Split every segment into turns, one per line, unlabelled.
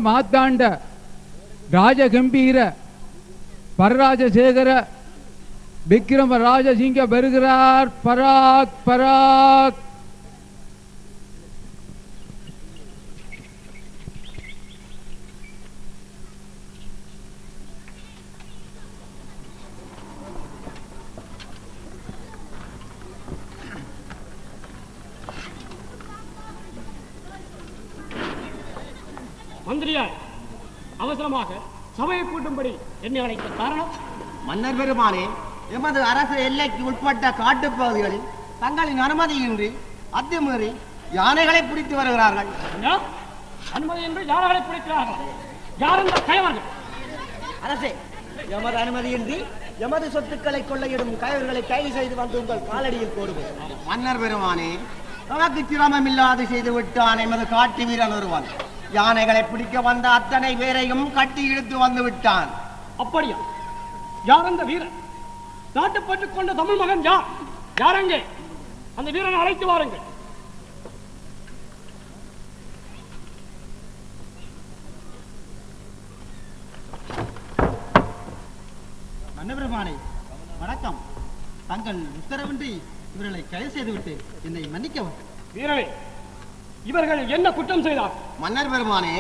மாத்தாண்ட ராஜகம்பீர பரராஜசேகர விக்ரம ராஜசிங்க வருகிறார். பராக் பராக்.
மந்திரியார், அவசரமாக சபையை கூட்டும்படி என்னை அழைத்த காரணம்?
மன்னர் பெருமானே, எமது அரசு எல்லைக்கு உட்பட்ட காட்டுப்பகுதிகளில் தங்களின் அனுமதியின்றி அத்துமீறி யானைகளை பிடித்து வருகிறார்கள்.
அனுமதியின்றி யானைகளை பிடிக்கிறார்கள்? யார் இந்த கயவர்கள்?
அரசே, எமது அனுமதியின்றி எமது சொத்துக்களை கொள்ளையிடும் கயவர்களை கைது செய்து வந்து உங்கள் காலடியில் போடுவோம். மன்னர் பெருமானே, நமக்கு சிரமம் இல்லாது செய்து விட்டான் எமது காட்டு வீரன் ஒருவன். யானைகளை பிடிக்க வந்த அத்தனை பேரையும் கட்டி இழுத்து வந்து விட்டான்.
அப்படியா? யார் அந்த வீரன்? நாட்டுப்பட்டுக் கொண்ட தமிழ் மகன் யார்? யாரங்கே? அந்த வீரனை அழைத்து வாருங்கள்.
மன்னபெருமானே, வணக்கம். தங்கள் உத்தரவின்றி இவர்களை கைது செய்துவிட்டு என்னை மன்னிக்கவும்.
வீரனே, இவர்கள் என்ன குற்றம் செய்தார்?
மன்னர் பெருமானே,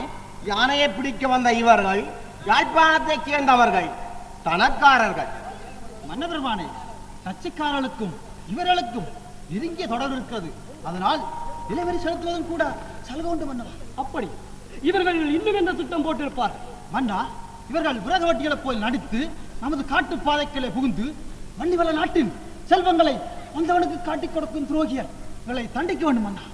யானையை பிடிக்க வந்த இவர்கள் யாழ்ப்பாணத்தை சேர்ந்தவர்கள், தனக்காரர்கள். மன்னர் பெருமானே, கட்சிக்காரர்களுக்கும் இவர்களுக்கும் நெருங்கிய தொடர்பு இருக்கிறது. அதனால் இளவரி செலுத்துவதும் கூட சலுகை உண்டு மன்னா.
அப்படி இவர்கள் இன்னும் என்ன திட்டம் போட்டிருப்பார்?
மன்னா, இவர்கள் விறகு வட்டிகளை போல் நடித்து நமது காட்டு பாதைகளை புகுந்து வள்ளிவள நாட்டின் செல்வங்களை வந்தவனுக்கு காட்டிக் கொடுக்கும் துரோகியர் இவர்களை தண்டிக்க வேண்டும் மன்னா.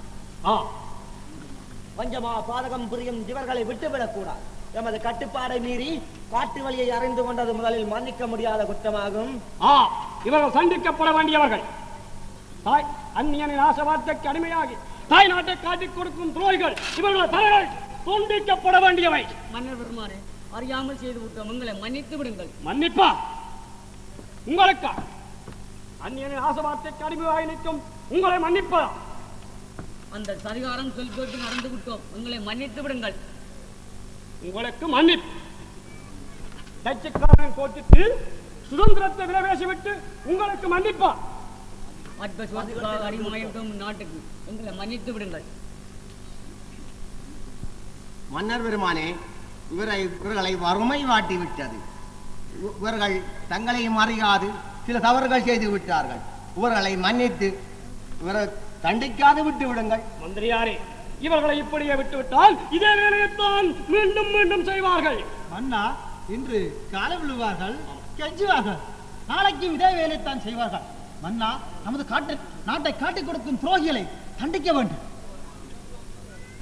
பஞ்சமா பாதகம் புரியும் இவர்களை விட்டுவிடக் கூடாது. எமது கட்டுப்பாடை மீறி காட்டு வழியை அறிந்து கொண்டது முதலில் மன்னிக்க முடியாத குற்றமாகும்.
இவர்கள் தண்டிக்கப்பட வேண்டியவர்கள். தாய் அந்நியனின் ஆசவார்த்தைக்கு அடிமையாகி தாய் நாட்டை காட்டிக் கொடுக்கும் துரோகிகள் இவர்கள் தலைகள் துண்டிக்கப்பட வேண்டியவை.
மன்னர் பெருமானே, அறியாமல் செய்து விட்டோம், உங்களை மன்னித்து விடுங்கள்.
மன்னிப்பா? உங்களுக்கா? அந்நியனின் ஆசவார்த்தைக்கு அடிமையாகி நிற்கும் உங்களை மன்னிப்பா?
அந்த சரிகாரம் சொல் கேட்டு நடந்து விட்டோம், உங்களை மன்னித்து விடுங்கள்.
உங்களுக்கு மன்னிப்பு? டச்சுக்காரன் கோட்டுக்கு சுதந்திரத்தை விலைவேசிவிட்டு உங்களுக்கு மன்னிப்பா?
அடிமையாயிட்டும் நாட்டுக்கு, உங்களை மன்னித்து விடுங்கள்.
மன்னர் பெருமானே, இவர்களை வறுமை வாட்டி விட்டது. இவர்கள் தங்களையும் அறியாது சில தவறுகள் செய்து விட்டார்கள். இவர்களை மன்னித்து இவரை தண்டிக்காது விட்டு விடுங்கள்.
மந்திரியாரே, இவர்களை இப்படியே விட்டுவிட்டால் இதே வேலையைத்தான் மீண்டும் மீண்டும் செய்வார்கள்.
மன்னா, இன்று காலை விழுவார்கள், கெஞ்சுவார்கள், நாளைக்கும் இதே வேலையைத்தான் செய்வார்கள். மன்னா, நமது நாட்டை காட்டிக் கொடுக்கும் துரோகிகளை தண்டிக்க வேண்டும்.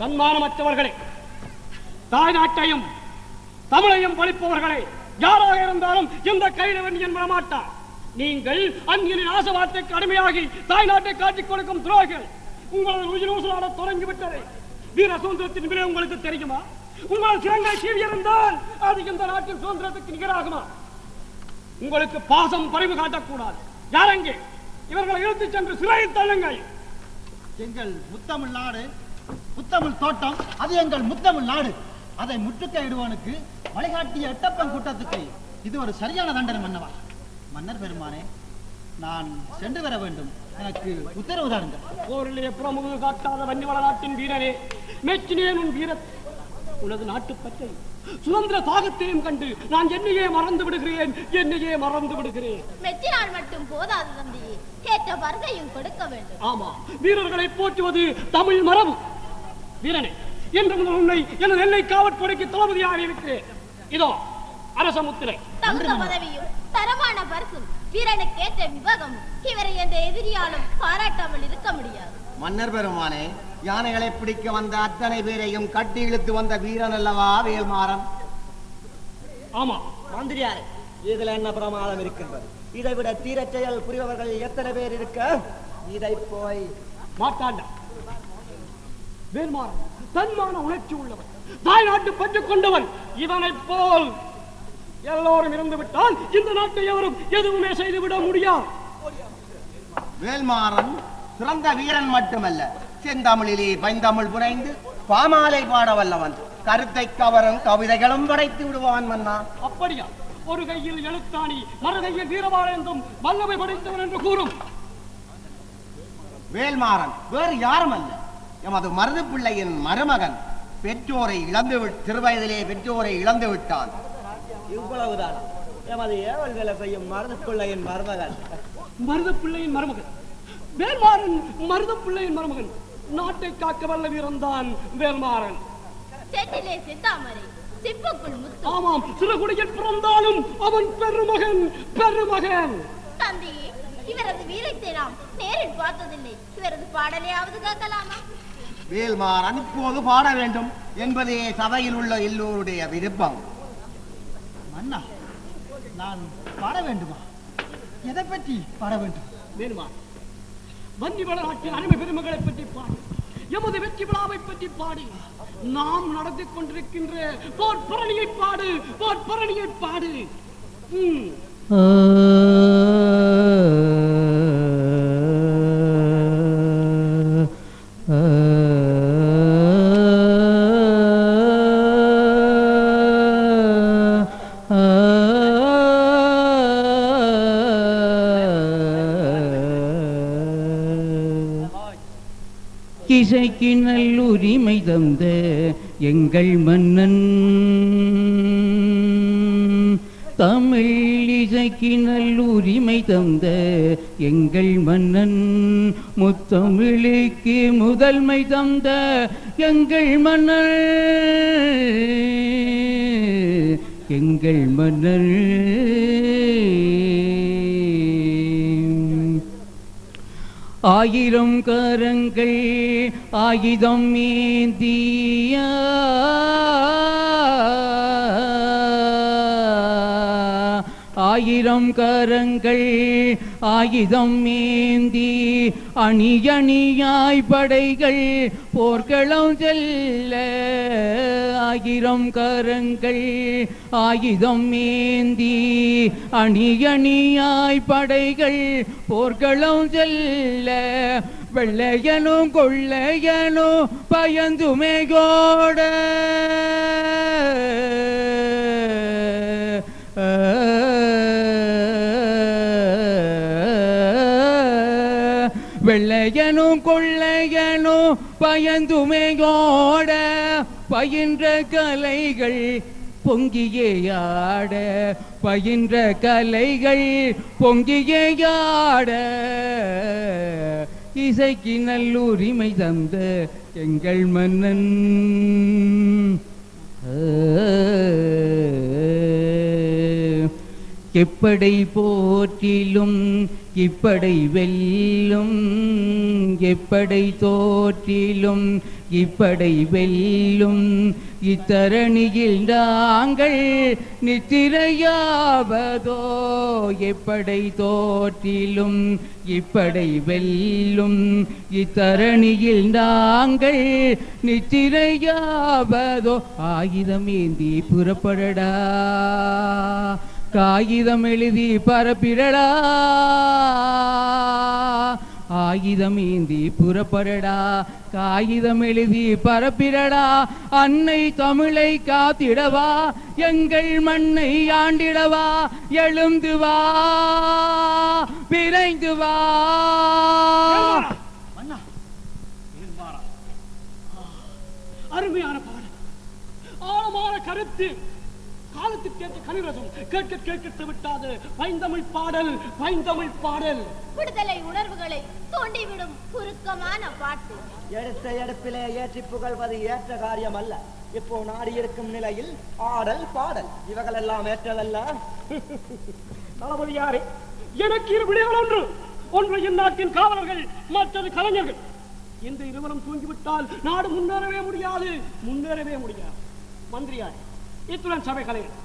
தன்மானமற்றவர்களே, தாய் நாட்டையும் தமிழையும் பழிப்பவர்களே யாராக இருந்தாலும் இந்த கைதவன் என்பட மாட்டார். நீங்கள் அந்நியனின் ஆசவார்த்தைக்கு அடிமையாகி தாய் நாட்டை காட்டிக் கொடுக்கும் துரோகிகள். உங்களது உயிர் ஊசலாட தொடங்கிவிட்டது. வீர சுதந்திரத்தின் விலை உங்களுக்கு தெரியுமா? உங்களது சிறங்கை சீவி இருந்தால் அது இந்த நாட்டின் சுதந்திரத்துக்கு நிகராகுமா? உங்களுக்கு பாசம் பறிவு காட்டக்கூடாது. யாரெங்கே? இவர்களை இழுத்துச் சென்று சிறையில் தள்ளுங்கள்.
எங்கள் முத்தமிழ் நாடு, முத்தமிழ் தோட்டம், அது எங்கள் முத்தமிழ் நாடு. அதை முற்றுகையிடுவனுக்கு வழிகாட்டிய எட்டப்பன் கூட்டத்துக்கு இது ஒரு சரியான தண்டனை மன்னவா. மன்னர் பெருமானே, நான் சென்று வர வேண்டும், எனக்கு உத்தரவு தாருங்கள்.
போரிலே புறமுது காட்டாத வன்னிவள நாட்டின் வீரனே, மெச்சினேன் உன் வீரத்தை. உனது நாட்டு பற்றை சுதந்திர தாகத்தையும் கண்டு நான் என்னையே மறந்து விடுகிறேன்.
மெச்சினால் மட்டும் போதாது தம்பியே, ஏற்ற வருகையும் கொடுக்க வேண்டும்.
ஆமா, வீரர்களை போற்றுவது தமிழ் மரபு. வீரனே, இன்று முதல் உன்னை எனது எல்லை காவற்படைக்கு தளபதியாக இருக்கிறேன். இதோ அரச முத்திரை.
தகுந்த பதவியும் தரமான பரிசும் வீரனுக்கு ஏற்ற விவாகமும் இவரை எந்த எதிரியாலும் பாராட்டாமல் இருக்க முடியாது.
மன்னர் பெருமானே, யானைகளை பிடிக்க வந்த அத்தனை பேரையும் கட்டி இழுத்து வந்த வீரன் அல்லவா வேல்மாறன்?
ஆமா
மந்திரியாரே, இதுல என்ன பிரமாதம் இருக்கின்றது? இதை விட தீரச் செயல் புரிபவர்கள் எத்தனை பேர் இருக்க? இதை போய்
மாட்டாண்ட வேல்மாறன் தன்மான உணர்ச்சி உள்ளவன், தாய் நாட்டு பற்றுக் கொண்டவன். இவனை போல் எல்லோரும் இறந்து விட்டால் இந்த நாட்டை எவரும் எதுவுமே செய்துவிட முடியாது.
வேல்மாறன் சிறந்த வீரன் மட்டுமல்ல, செந்தமிழிலே பைந்தமிழ் புனைந்து பாமாலை பாட வல்லவன். கருத்தை கவரும் கவிதைகளும் படைத்து விடுவான் மன்னா.
அப்படியா? ஒரு கையில் எழுத்தாணி, மறு கையில் வீரவாழந்தும் வல்லமை படைத்தவன் என்று கூறும்.
வேல்மாறன் வேறு யாரும் அல்ல, எமது மருது பிள்ளையின் மருமகன். பெற்றோரை சிறுவயதிலே பெற்றோரை இழந்து விட்டான்.
இவ்வளவுதான் எமது ஏவல் வேலை செய்யும் மருது பிள்ளையின் மருமகன்.
மருது பிள்ளையின் மருமகன் வேல்மாறன். மருது பிள்ளையின் மருமகன். நாட்டை காக்க வல்ல வீரன்தான் வேல்மாறன்.
சேற்றிலே செந்தாமரை, சிப்புக்குள் முத்து.
ஆமாம், சிறுகுடியில் பிறந்தாலும் அவன் பெருமகன். பெருமகன்.
தந்தையே, இவரது வீரத்தை நாம் நேரில் பார்த்ததில்லை. இவரது பாடலையாவது கேட்கலாமா?
வேல்மாறன் இப்போது பாட வேண்டும் என்பதே சபையில் உள்ள எல்லோருடைய விருப்பம்.
மன்னா, நான் பாட வேண்டுமா? எதை பற்றி பாட வேண்டும்?
வேணுமா? வன்னி வளநாட்டின் அருமை பெருமகளை பற்றி பாடு. எமது வெற்றி விழாவை பற்றி பாடு. நாம் நடத்தி கொண்டிருக்கின்ற போர் பரணியை பாடு. போர் பரணியை பாடு.
இசைக்கு நல்லுரிமை தந்த எங்கள் மன்னன், தமிழ் இசைக்கு நல்லுரிமை தந்த எங்கள் மன்னன், முத்தமிழுக்கு முதல்மை தந்த எங்கள் மன்னன், எங்கள் மன்னன். ஆயிரம் கரங்கள் ஆயுதம் ஏந்திய, ஆயிரம் கரங்கள் ஆயுதம் ஏந்தி அணி அணியாய் படைகள் போர்க்களம் செல்ல, ஆயிரம் கரங்கள் ஆயுதம் ஏந்தி அணி அணியாய் படைகள் போர்க்களம் செல்ல, வெள்ளையனும் கொள்ளையனும் பயந்துமே கோட, வெள்ளையனும் கொள்ளையனும் பயந்துமே கோட, பயின்ற கலைகள் பொங்கியேயாட, பயின்ற கலைகள் பொங்கியேயாட, இசைக்கு நல்லுரிமை தந்த எங்கள் மன்னன். எப்படை போற்றிலும் இப்படை வெல்லும், எப்படை தோற்றிலும் இப்படை வெல்லும், இத்தரணியில் நாங்கள் நித்திரையாவதோ, எப்படை தோற்றிலும் இப்படை வெல்லும், இத்தரணியில் நாங்கள் நித்திரையாவதோ, ஆயுதம் ஏந்தி புறப்படடா, காகிதம் எழுதி பரப்பிடடா, ஆயுதம் ஏந்தி புறப்படடா, காகிதம் எழுதி பரப்பிடடா, அன்னை தமிழை காத்திடவா, எங்கள் மண்ணை ஆண்டிடவா, எழுந்து வா, விரைந்து வா.
அருமையான பாடல், ஆழமான கருத்து, காலத்துக்கேற்ற கனிரசம், கேட்க கேட்க விட்டாது பைந்தமிழ் பாடல். பைந்தமிழ் பாடல்
விடுதலை உணர்வுகளை தூண்டிவிடும் சுருக்கமான பாட்டு.
எடுத்த எடுப்பிலே ஏற்றி புகழ்வது ஏற்ற காரியம் அல்ல. இப்போ நாடு இருக்கும் நிலையில் ஆடல் பாடல் இவர்கள் எல்லாம் ஏற்றதல்ல.
தளபதியாரே, எனக்கு இரு விடைகள் ஒன்று. ஒன்று இந்நாட்டின் காவலர்கள், மற்றது கலைஞர்கள். இந்த இருவரும் தூங்கிவிட்டால் நாடு முன்னேறவே முடியாது. முன்னேறவே முடியாது. மந்திரியாரே, இத்துடன் சபை கலைஞர்.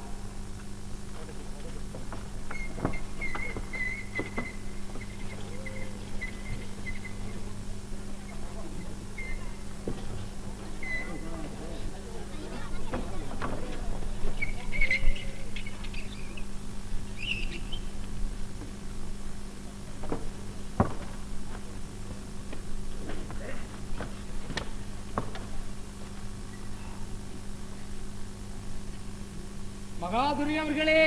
மகாதுரி அவர்களே,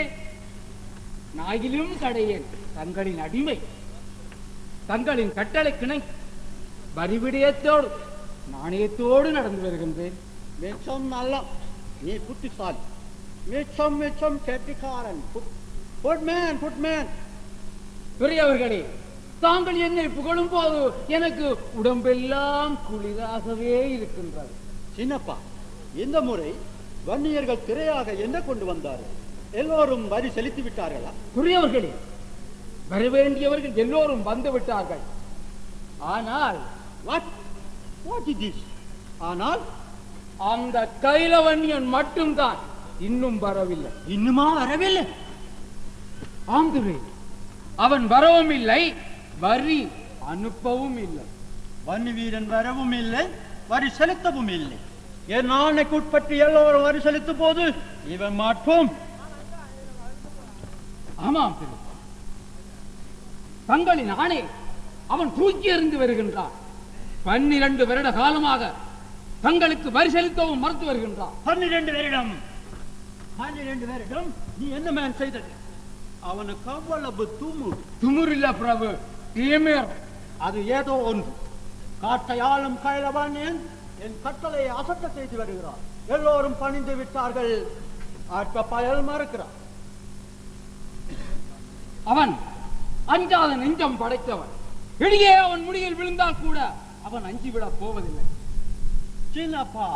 நாயிலும் கடையேன் தங்களின் அடிமை. தங்களின் கட்டளை கிணை வரிவிடயத்தோடு நாணயத்தோடு நடந்து வருகின்றேன்.
மிச்சம் நல்ல நீ புத்திசாலி, மிச்சம் மிச்சம் கெட்டிக்காரன். புட்மேன்
பெரியவர்களே, தாங்கள் என்னை புகழும் போது எனக்கு உடம்பெல்லாம் குளிராகவே இருக்கின்றது.
சின்னப்பா, இந்த முறை வன்னியர்கள் திரையாக என்ன கொண்டு வந்தார்கள்? எல்லோரும் வரி செலுத்தி விட்டார்களா?
பெரியவர்களே, வரவேண்டியவர்கள் எல்லோரும் வந்து விட்டார்கள். ஆனால்
ஆனால்
அந்த கைலவன்யன் மட்டும்தான் இன்னும் வரவில்லை.
இன்னுமா வரவில்லை?
ஆந்துரை, அவன் வரவும் இல்லை, வரி அனுப்பவும் இல்லை.
வன்னி வீரன் வரவும் இல்லை, வரி செலுத்தவும் இல்லை. என் ஆணைக்கு உட்பட்டு எல்லோரும் வரி செலுத்தும் போது இவன் மாற்றோம்.
ஆமாம், தங்களின் ஆணை அவன் தூக்கி எறிந்து வருகின்றான். 12 வருட காலமாக தங்களுக்கு வரி செலுத்தவும் மறுத்து வருகின்றான்.
12 வருடம் நீ என்ன மேன் செய்தது? அவனுக்கு அவ்வளவு
துமுறில்ல பிரபு, தீமேர்.
அது ஏதோ ஒன்று. காட்டையாளும் கைலவானியன் என் கட்டளையை அசட்ட செய்து வருகிறார். எல்லோரும் பணிந்து விட்டார்கள், ஆட்ப பயல் மறுக்கிறார்.
அவன் அஞ்சாத நெஞ்சம் படைத்தவன். வெளியே அவன் முடியில் விழுந்தால் கூட அவன் அஞ்சிவிடப் போவதில்லை.
சின்னப்பா,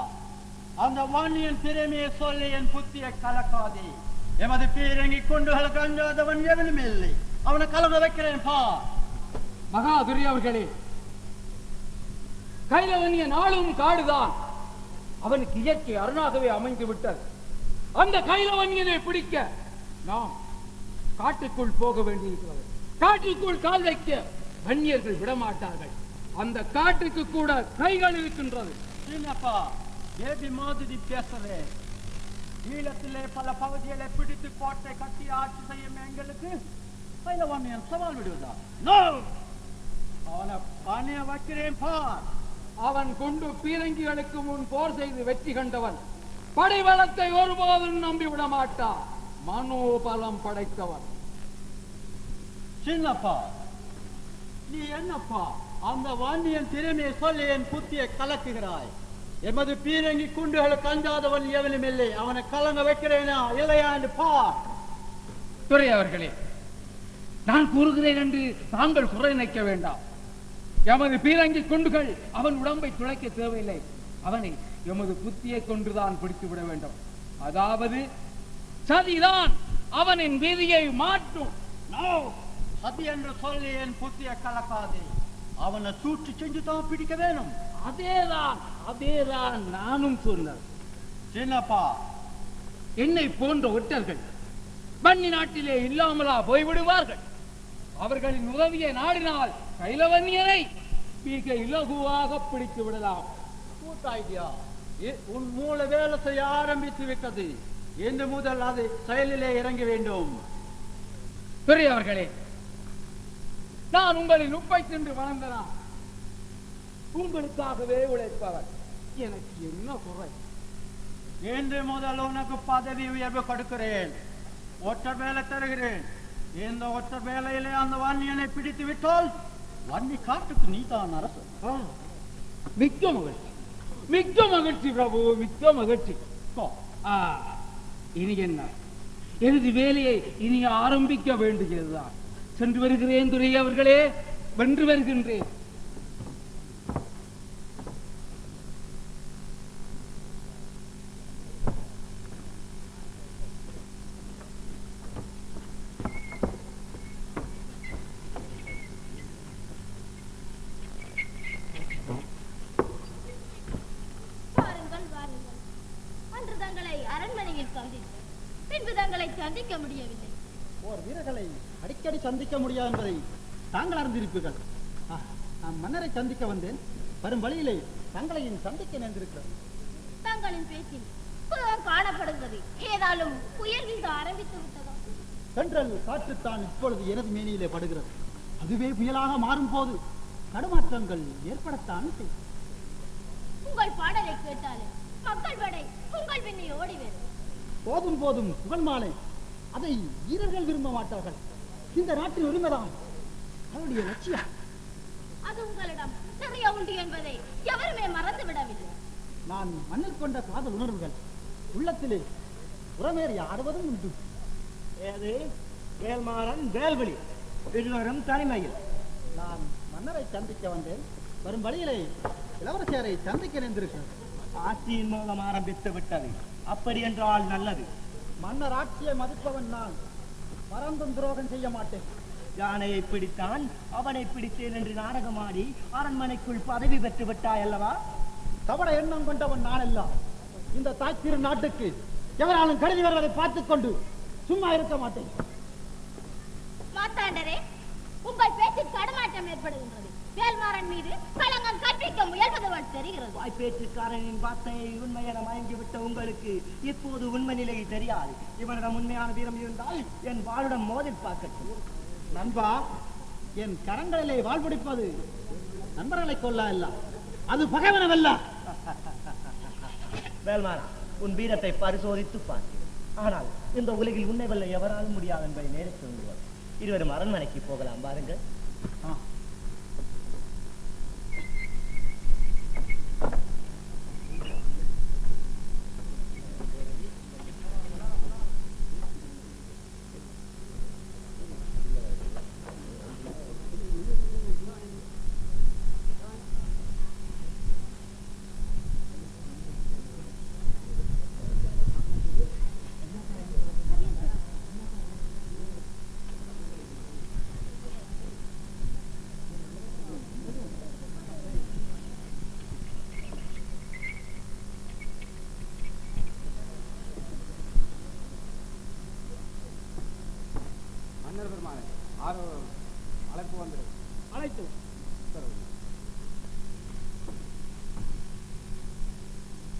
அந்த வாணியன் திறமையை சொல்லி என் புத்தியை கலக்காதே. எமது பீரங்கி கொண்டுகளுக்கு அஞ்சாதவன் எவனும் இல்லை. அவனை கலங்க வைக்கிறேன் பா.
மகாதுரி அவர்களே, கைலவனிய நாளும் காடுதான் அவனுக்கு இயற்கை அருணாகவே அமைந்து விட்டது. அந்த கைலவனியனை பிடிக்க நாம் காட்டுக்குள் போக வேண்டியிருக்கிறது. காட்டுக்குள் கால் வைக்க வன்னியர்கள் விடமாட்டார்கள். அந்த காட்டுக்கு கூட கைகள் இருக்கின்றது.
சின்னப்பா, ஏபி மாதிரி பேசுறேன். ஈழத்திலே பல பகுதிகளை பிடித்து கோட்டை கட்டி ஆட்சி செய்யும் எங்களுக்கு கைலவாணியன் சவால் விடுவதா? அவனை பணிய வைக்கிறேன் பார்.
அவன் கொண்டு பீரங்கிகளுக்கு முன் போர் செய்து வெற்றி கண்டவன். படைபலத்தை ஒருபோதும் நம்பி விட மாட்டான். மனோபலம் படைத்தவன்.
சின்னப்பா, நீ என்னப்பா அந்த வாணியன் திறமையை சொல்லி என் புத்தியை கலக்குகிறாய்? எமது பீரங்கி குண்டுகளுக்கு அஞ்சாதவன் எவனும் இல்லை. அவனை கலங்க வைக்கிறேனா இல்லையா என்று பார்.
துரை அவர்களே, நான் கூறுகிறேன் என்று தாங்கள் குறை நினைக்க வேண்டாம். எமது பீரங்கி குண்டுகள் அவன் உடம்பை துளைக்க தேவையில்லை. அவனை எமது புத்தியை கொண்டுதான் பிடித்து விட வேண்டும். அதாவது சதிதான் அவனின் விதியை மாற்றும்.
சதி என்று சொல்லி என் புத்தியை கலக்காதே. அவனை சூழ்ச்சி செஞ்சு தான் பிடிக்க வேணும்.
அதேதான் நானும் சொன்னேன்.
சின்னப்பா,
என்னை போன்ற ஒற்றர்கள் வன்னி நாட்டிலே இல்லாமலா போய்விடுவார்கள்? அவர்களின் உதவியை நாடினால் கைலவன்னியரை மிக இலகுவாக பிடித்து விடலாம்.
உன் மூல வேலை செய்ய ஆரம்பித்து விட்டது. இன்று முதல் அது செயலிலே இறங்க வேண்டும்.
பெரியவர்களே, நான் உங்களின் உப்பை தின்று வளர்ந்தனா? உங்களுக்காகவே உழைப்பவர். எனக்கு என்ன குறை?
இன்று முதல் உனக்கு பதவி உயர்வு கொடுக்கிறேன். ஒற்ற வேலை தருகிறேன். இந்த ஒற்ற வேலையிலே அந்த வன்னியனை பிடித்து விட்டால் வன்னி காட்டுக்கு நீ தான் அரசு.
மிக்க மகிழ்ச்சி, மிக்க மகிழ்ச்சி பிரபு, மிக்க மகிழ்ச்சி. இனி என்ன? எனது வேலையை இனி ஆரம்பிக்க வேண்டியதுதான். சென்று வருகிறேன் துரை அவர்களே, வென்று வருகின்றேன்.
சந்திக்க முடியவில்லை.
ஓர் வீரர்களை அடிக்கடி சந்திக்க முடியாது என்பதை தாங்கள் அறிந்திருப்பீர்கள். நான் மன்னரை சந்திக்க வந்தேன். வரும் வழியிலே தங்களையும் சந்திக்க நேர்ந்திருக்கிறது.
தங்களின் பேச்சில் புலம் காணப்படுகிறது. ஏதாலும் புயல் வீச ஆரம்பித்து விட்டதா?
சென்றல் காற்றுத்தான் இப்பொழுது எனது மேனியிலே படுகிறது. அதுவே புயலாக மாறும் போது தடுமாற்றங்கள் ஏற்படத்தான் செய்யும்.
உங்கள் பாடலை கேட்டாலே மக்கள் படை உங்கள் பின்னே ஓடி வரும்.
போதும் போதும் புகழ் மாலை, அதை வீரர்கள் விரும்ப மாட்டார்கள். இந்த நாட்டின் உரிமைதான் அவருடைய லட்சியம்.
அது உங்களிடம் நிறைய உண்டு என்பதை எவருமே மறந்து விடவில்லை.
நான் மண்ணில் கொண்ட காதல் உணர்வுகள் உள்ளத்திலே உறமேறி ஆடுவதும் உண்டு.
ஏது வேல்மாறன் வேல்விழி இருவரும் தனிமையில்.
நான் மன்னரை சந்திக்க வந்தேன். வரும் வழியிலே இளவரசியரை சந்திக்க நேர்ந்திருக்கிறது.
ஆட்சியின் மூலம் ஆரம்பித்து விட்டது. அப்படி என்றால் நல்லது.
மன்னர் ஆட்சியை மதிப்பவன் நான். மறந்தும் துரோகம் செய்ய மாட்டேன்.
யானையை பிடித்தான், அவனை பிடித்தேன் என்று நாடகமாடி அரண்மனைக்குள் பதவி பெற்று விட்டாய் அல்லவா?
கபட எண்ணம் கொண்டவன் நான் எல்லாம். இந்த தாய்த்திரு நாட்டுக்கு எவராலும் கருதி வருவதை பார்த்துக் கொண்டு சும்மா இருக்க மாட்டேன்.
மாத்தாண்டரே, உங்கள் பேச்சில் தடுமாற்றம் ஏற்படுகின்றது. வேல்மாறன் மீது களங்கம் கற்பிக்க முயல்வது போல் தெரிகிறது.
வாய்ப்பேச்சுக்காரனின் வார்த்தையை உண்மை என மயங்கிவிட்ட உங்களுக்கு இப்போது உண்மை நிலையை தெரியாது. இவனிடம் உண்மையான வீரம் இருந்தால் என் வாளுடன் மோதில் பார்க்கட்டும்.
நண்பா, என் கரங்களிலே வாழ் பிடிப்பது நண்பர்களை கொல்ல அல்ல, அது பகைவனவல்ல.
வேல்மாறா, உன் வீரத்தை பரிசோதித்து பார்த்தேன். ஆனால் இந்த உலகில் உன்னை வெல்ல எவராலும் முடியாது என்பதை நேரிட்டு சொல்லுவார். இருவரும் அரண்மனைக்கு போகலாம் பாருங்கள்.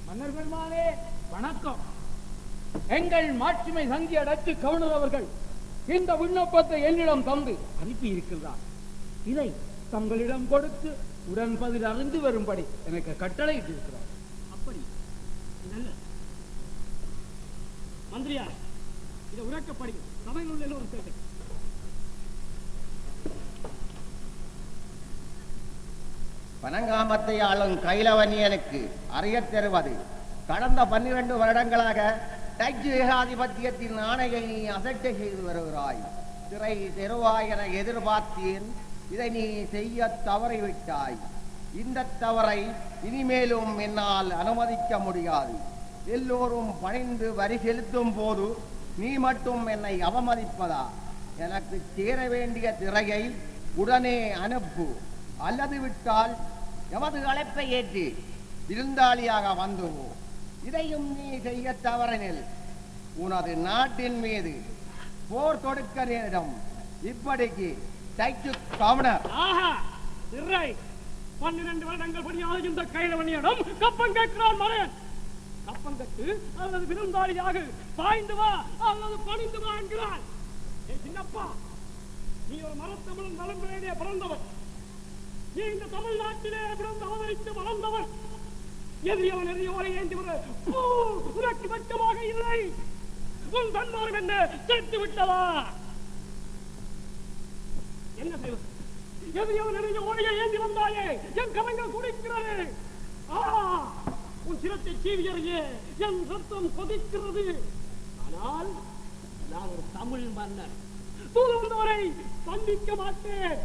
மன்னர் பெருமானே வணக்கம். எங்கள் மாட்சிமை சங்கிய டச்சு கவர்னர் அவர்கள் இந்த விண்ணப்பத்தை என்னிடம் தந்து அனுப்பி இருக்கிறார். இதை தங்களிடம் கொடுத்து உடன் பதில் அறிந்து வரும்படி எனக்கு கட்டளையிட்டு இருக்கிறார்.
அப்படி மந்திரியார், இதை உரைக்கப்படுகிறது. சபையில் உள்ள எல்லோரும் கேட்டு
பனங்காமத்தை ஆளும் கைலவனியனுக்கு அறிய தருவது, கடந்த 12 வருடங்களாக டச்சு ஏகாதிபத்தியத்தின் ஆணையை நீ அசட்டை செய்து வருகிறாய். திரை தெருவாய் என எதிர்பார்த்தேன். இதை நீ செய்ய தவறிவிட்டாய். இந்த தவறை இனிமேலும் என்னால் அனுமதிக்க முடியாது. எல்லோரும் பணிந்து வரி செலுத்தும் போது நீ மட்டும் என்னை அவமதிப்பதா? எனக்கு சேர வேண்டிய திரையை உடனே அனுப்பு. அல்லது விட்டால் எமது அழைப்பை ஏற்று விருந்தாளியாக வந்துவோ. இதையும் நீ செய்ய தவறினில் உனது நாட்டின் மீது போர் தொடுக்க நேரிடும். இப்படிக்கு டைச்சு கவர்னர்.
12 வருடங்கள் பணியாக இந்த கைலவனியிடம் கப்பம் கேட்கிறான் மகன். கப்பம் கட்டு அல்லது விருந்தாளியாக பாய்ந்து வா அல்லது பணிந்து வா என்கிறான். சின்னப்பா, நீ ஒரு மரத்தமிழன் வளர்ந்தே பிறந்தவன். நீ இந்த தமிழ்நாட்டிலே பிறந்து அவதரித்து வளர்ந்தவன். எதிரியவன் எதிரியோரை ஏந்தி உனக்கு வெட்கமாக இல்லை. உன் தன்மானம் என்ன சேர்த்து விட்டதா? என்ன செய்வது? எதிரியவன் எதிரியோரையை ஏந்தி வந்தாயே, என் கரங்கள் குடிக்கிறது. உன் சிரத்தை சீவியறியே என் ரத்தம் கொதிக்கிறது. ஆனால் நான் ஒரு தமிழ் மன்னர். தூது வந்தவரை சந்திக்க மாட்டேன்.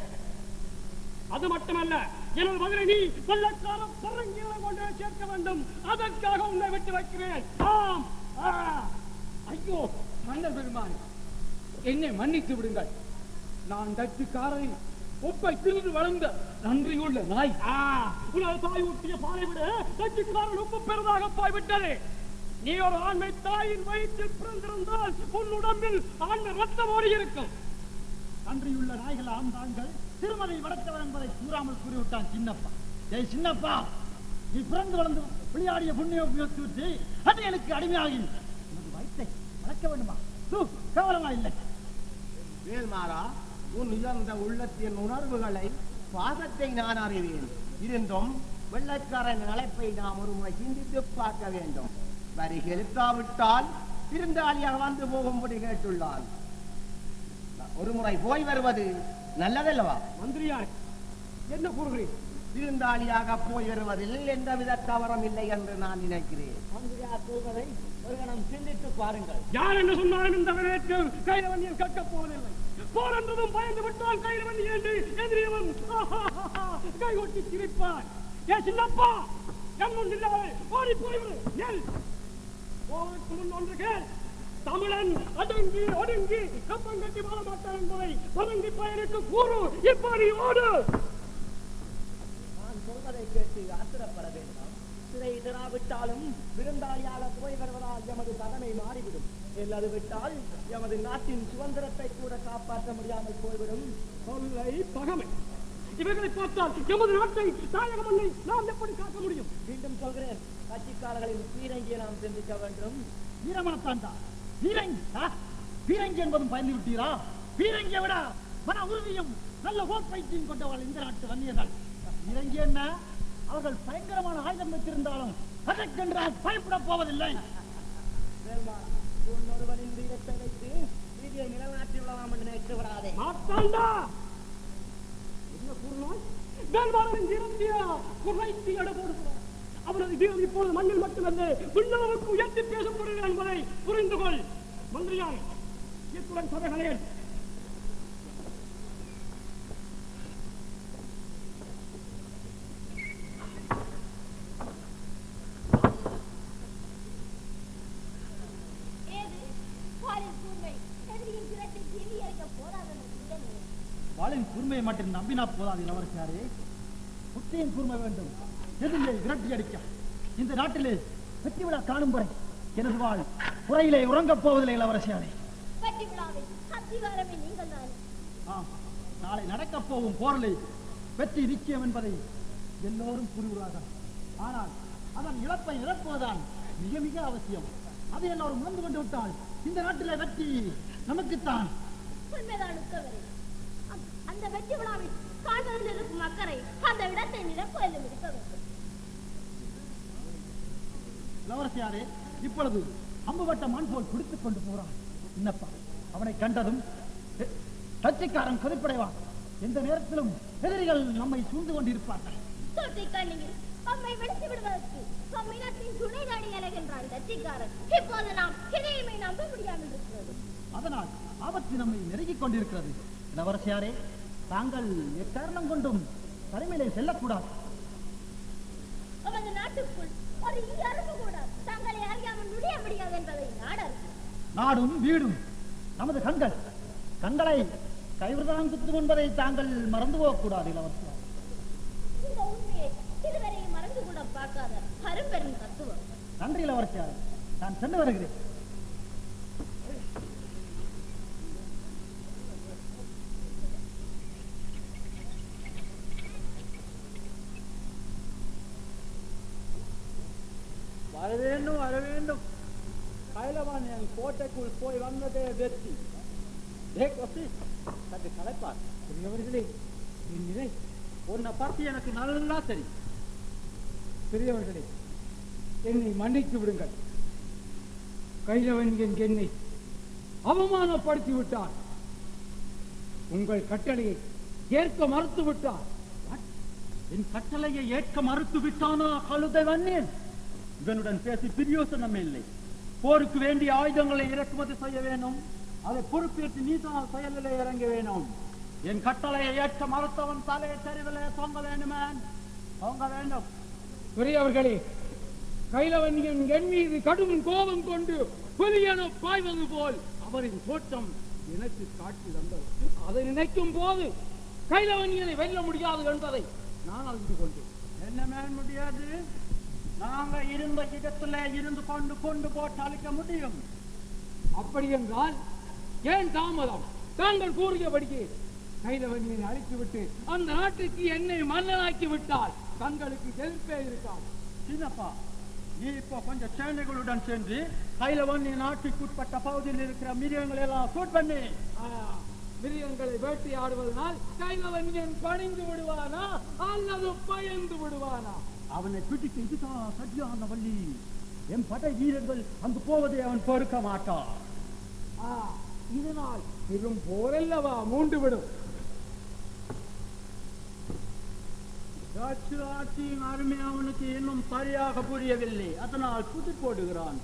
அது மட்டுமல்ல, எனது மகனை நீ வெள்ளக்கார பரங்கிகளை கொண்டு சேர்க்க வேண்டும். அதற்காக உன்னை விட்டு வைக்கிறேன்.
ஐயோ மன்னர் பெருமானே, என்னை மன்னித்து விடுங்கள். நான் டச்சுக்காரரின் ஒப்பை தின்று வளர்ந்த நன்றியுள்ள நாய்.
உனது தாய் ஊட்டிய பாலை விட டச்சுக்காரன் ஒப்பு பெறுவதாக போய்விட்டது. நீ ஒரு ஆண்மை தாயின் வயிற்றில் பிறந்திருந்தால் உன் உடம்பில் ஆண்மை ரத்தம் ஓடி இருக்கும்.
நன்றியுள்ள நாய்கள் ஆண்டாங்கள் திருமலை வளர்த்தவர் என்பதை கூறாமல் கூறிவிட்டான் சின்னப்பா. ஏய் சின்னப்பா, நீ பிறந்து வளர்ந்து விளையாடிய புண்ணிய உபயோகித்து அது எனக்கு அடிமையாகி உனது வயிற்றை வளர்க்க வேண்டுமா? கேவலமா இல்லை.
வேல்மாறா, உன் உயர்ந்த உள்ளத்தின் உணர்வுகளை பாசத்தை நான் அறிவேன். இருந்தும் வெள்ளைக்காரன் அழைப்பை நாம் ஒருமுறை சிந்தித்து பார்க்க வேண்டும். வரி செலுத்தாவிட்டால் விருந்தாளியாக வந்து போகும்படி கேட்டுள்ளான். ஒரு முறை போய் வருவது நல்லதல்லவா?
மந்திரியார் என்ன கூறுகிறேன்?
விருந்தாளியாக போய் வருவதில் எந்தவித தவறும் இல்லை என்று நான் நினைக்கிறேன்.
மந்திரியார் சொல்வதை ஒரு கணம் சிந்தித்து பாருங்கள்.
யார் என்று சொன்னாலும் இந்த விடயத்தில் கைலவன்னியன் கற்கப் போவதில்லை. போர் என்றதும் பயந்து விட்டால் கைலவன்னி என்று எதிரியவன் கைகொட்டி சிரிப்பான். ஏ சின்னப்பா, என் முன் இல்லாமல் ஓடி போய்விடு. நெல் போருக்கு முன் ஒன்று கேள். தமிழன் அடங்கி ஒடுங்கி கப்பம் கட்டி வாழ மாட்டான் என்பதை வதங்கி பயனுக்கு கூறு. இப்படி ஓடு.
நான் சொல்வதை கேட்டு ஆத்திரப்பட வேண்டாம். சிறை தராவிட்டாலும் விருந்தாளியால போய் வருவதால் எமது கடமை மாறிவிடும். இல்லாது விட்டால் எமது நாட்டின் சுதந்திரத்தை கூட காப்பாற்ற முடியாமல் போய்விடும்.
சொல்லை பகமை. இவர்களை பார்த்தால் எமது நாட்டை தாயக மண்ணை நாம் எப்படி காக்க முடியும்?
மீண்டும் சொல்கிறேன், கட்சிக்காரர்களின் பீரங்கியை நாம் சிந்திக்க வேண்டும்.
வீரமனத்தாண்டா பீரங்கி என்பதும் பயந்து விட்டீரா? பீரங்கியை விட மன உறுதியும் நல்ல ஓட்பயிற்சியும் கொண்டவர்கள் இந்த நாட்டு வன்னியர்கள். பீரங்கி என்ன? அவர்கள் பயங்கரமான ஆயுதம் வைத்திருந்தாலும் அதற்கென்றால் பயப்பட போவதில்லை.
ஒருவனின் வீரத்தை வைத்து வீதியை நிலநாட்டி விடலாம் என்று நினைத்து விடாதே.
மாத்தாண்டா என்ன கூறினாய்? வேல்பாளரின் வீரத்தியா குறைத்து எடை போடுகிறார். அவரது வீரம் இப்பொழுது மண்ணில் மட்டுமல்ல விண்ணளவுக்கு உயர்த்தி பேசப்படுகிறது என்பதை புரிந்து கொள். மந்திரியார், இத்துடன் சபைகளே
வாளின் கூர்மையை மட்டும் நம்பினா போதாது இளவரசியாரே, புத்தியின் கூர்மை வேண்டும். எதிலே விரட்டி அடிக்க இந்த நாட்டிலே வெற்றி விழா காணும் வரை எனது வாழ் குறையிலே உறங்கப் போவதில்லை இளவரசியாரே. நாளை நடக்கப் போகும் போரிலே வெற்றி நிச்சயம் என்பதை எல்லோரும் கூறுகிறார்கள். ஆனால் அதன் இழப்பை இழப்பதுதான் மிக மிக அவசியம். அதை எல்லோரும் உணர்ந்து கொண்டு விட்டால் இந்த நாட்டிலே வெற்றி நமக்குத்தான்.
அந்த வெற்றி விழாவில் காண்பதில் இருக்கும் அக்கறை அந்த இடத்தை நிரப்புவதிலும் இருக்க வேண்டும்.
இளவரசியாரே, இப்பொழுது அம்புவட்ட மான் போல் குடித்துக் கொண்டு போறான். என்னப்பா, அவனை கண்டதும் கட்சிக்காரன் கொதிப்படைவான். எந்த நேரத்திலும் எதிரிகள் நம்மை சூழ்ந்து கொண்டிருப்பார்கள்.
நம்மை வெடித்து விடுவதற்கு நம்மிடத்தின் துணை நாடி அலைகின்றான் கட்சிக்காரன். இப்போது நாம் எதையுமே நம்ப முடியாமல் இருக்கிறது.
அதனால் ஆபத்து நம்மை நெருங்கிக் கொண்டிருக்கிறது. இளவரசியாரே, தாங்கள் எக்காரணம் கொண்டும் தனிமையிலே செல்லக்கூடாது.
நமது நாட்டுக்குள் ஒரு அரசு கூட தங்களை அறியாமல் நுழைய முடியாது என்பதை
நாடும் வீடும் நமது கண்கள். கண்களை கைவிடுதான் குத்தும் என்பதை தாங்கள் மறந்து போகக்கூடாது இளவரசியார்.
இந்த உண்மையை இதுவரையும் மறந்து கூட பார்க்காத அரும்பெரும் தத்துவம்.
நன்றி இளவரசியார், நான் சென்று வருகிறேன்.
வர வேண்டும் வர வேண்டும். கைலவான் என் கோட்டைக்குள் போய் வந்ததே வெற்றி. சற்று கலைப்பார். பெரியவர்களே, என் நிலை உன்னை பற்றி எனக்கு நல்லா தெரியும்.
பெரியவர்களே, என்னை மன்னித்து விடுங்கள். கைலவன் என்னை அவமானப்படுத்தி விட்டார். உங்கள் கட்டளையை ஏற்க மறுத்து விட்டார்.
என் கட்டளையை ஏற்க மறுத்து விட்டானா கழுதை வந்தேன்? இவனுடன் பேசி பிரயோசனம் இல்லை. போருக்கு வேண்டிய ஆயுதங்களை இறக்குமதி செய்ய வேணும். அதை பொறுப்பேற்று நீதான் செயலிலே இறங்க வேணும். என் கட்டளையை ஏற்க மறுத்தவன் தலையை தெரிவிலே தொங்க வேண்டுமே, தொங்க வேண்டும்.
பெரியவர்களே, கைலவன் என் மீது கடும் கோபம் கொண்டு புலியென பாய்வது போல் அவரின் தோற்றம் எனக்கு காட்சி வந்தது. அதை நினைக்கும் போது கைலவனியனை வெல்ல முடியாது என்பதை நான் அறிந்து கொண்டேன்.
என்ன முடியாது? நாங்க இருந்த இடத்துல இருந்து கொண்டு கொண்டு போட்டு அழிக்க முடியும்.
அப்படி என்றால் ஏன் தாமதம்? தாங்கள் கூறியபடியே கைலவனியனை அழித்துவிட்டு அந்த நாட்டுக்கு என்னை மன்னனாக்கி விட்டால் தங்களுக்கு எதிர்ப்பே இருக்காது.
சின்னப்பா, நீ இப்போ கொஞ்சம் சேனைகளுடன் சென்று கைலவனிய நாட்டுக்குட்பட்ட பகுதியில் இருக்கிற மிருகங்களை எல்லாம் சூட் பண்ணி
மிருகங்களை வேட்டையாடுவதனால் கைலவனியன் பணிந்து விடுவானா அல்லது பயந்து விடுவானா?
அவனை பிடிக்க இதுதான் சரியான வள்ளி.
என் படை வீரர்கள் அங்கு போவதை அவன் பொறுக்க மாட்டான்.
இதனால் பெரும் போரல்லவா மூண்டுவிடும்.
ஆட்சியின் அருமை அவனுக்கு இன்னும் சரியாக புரியவில்லை. அதனால் புதிர் போடுகிறான்.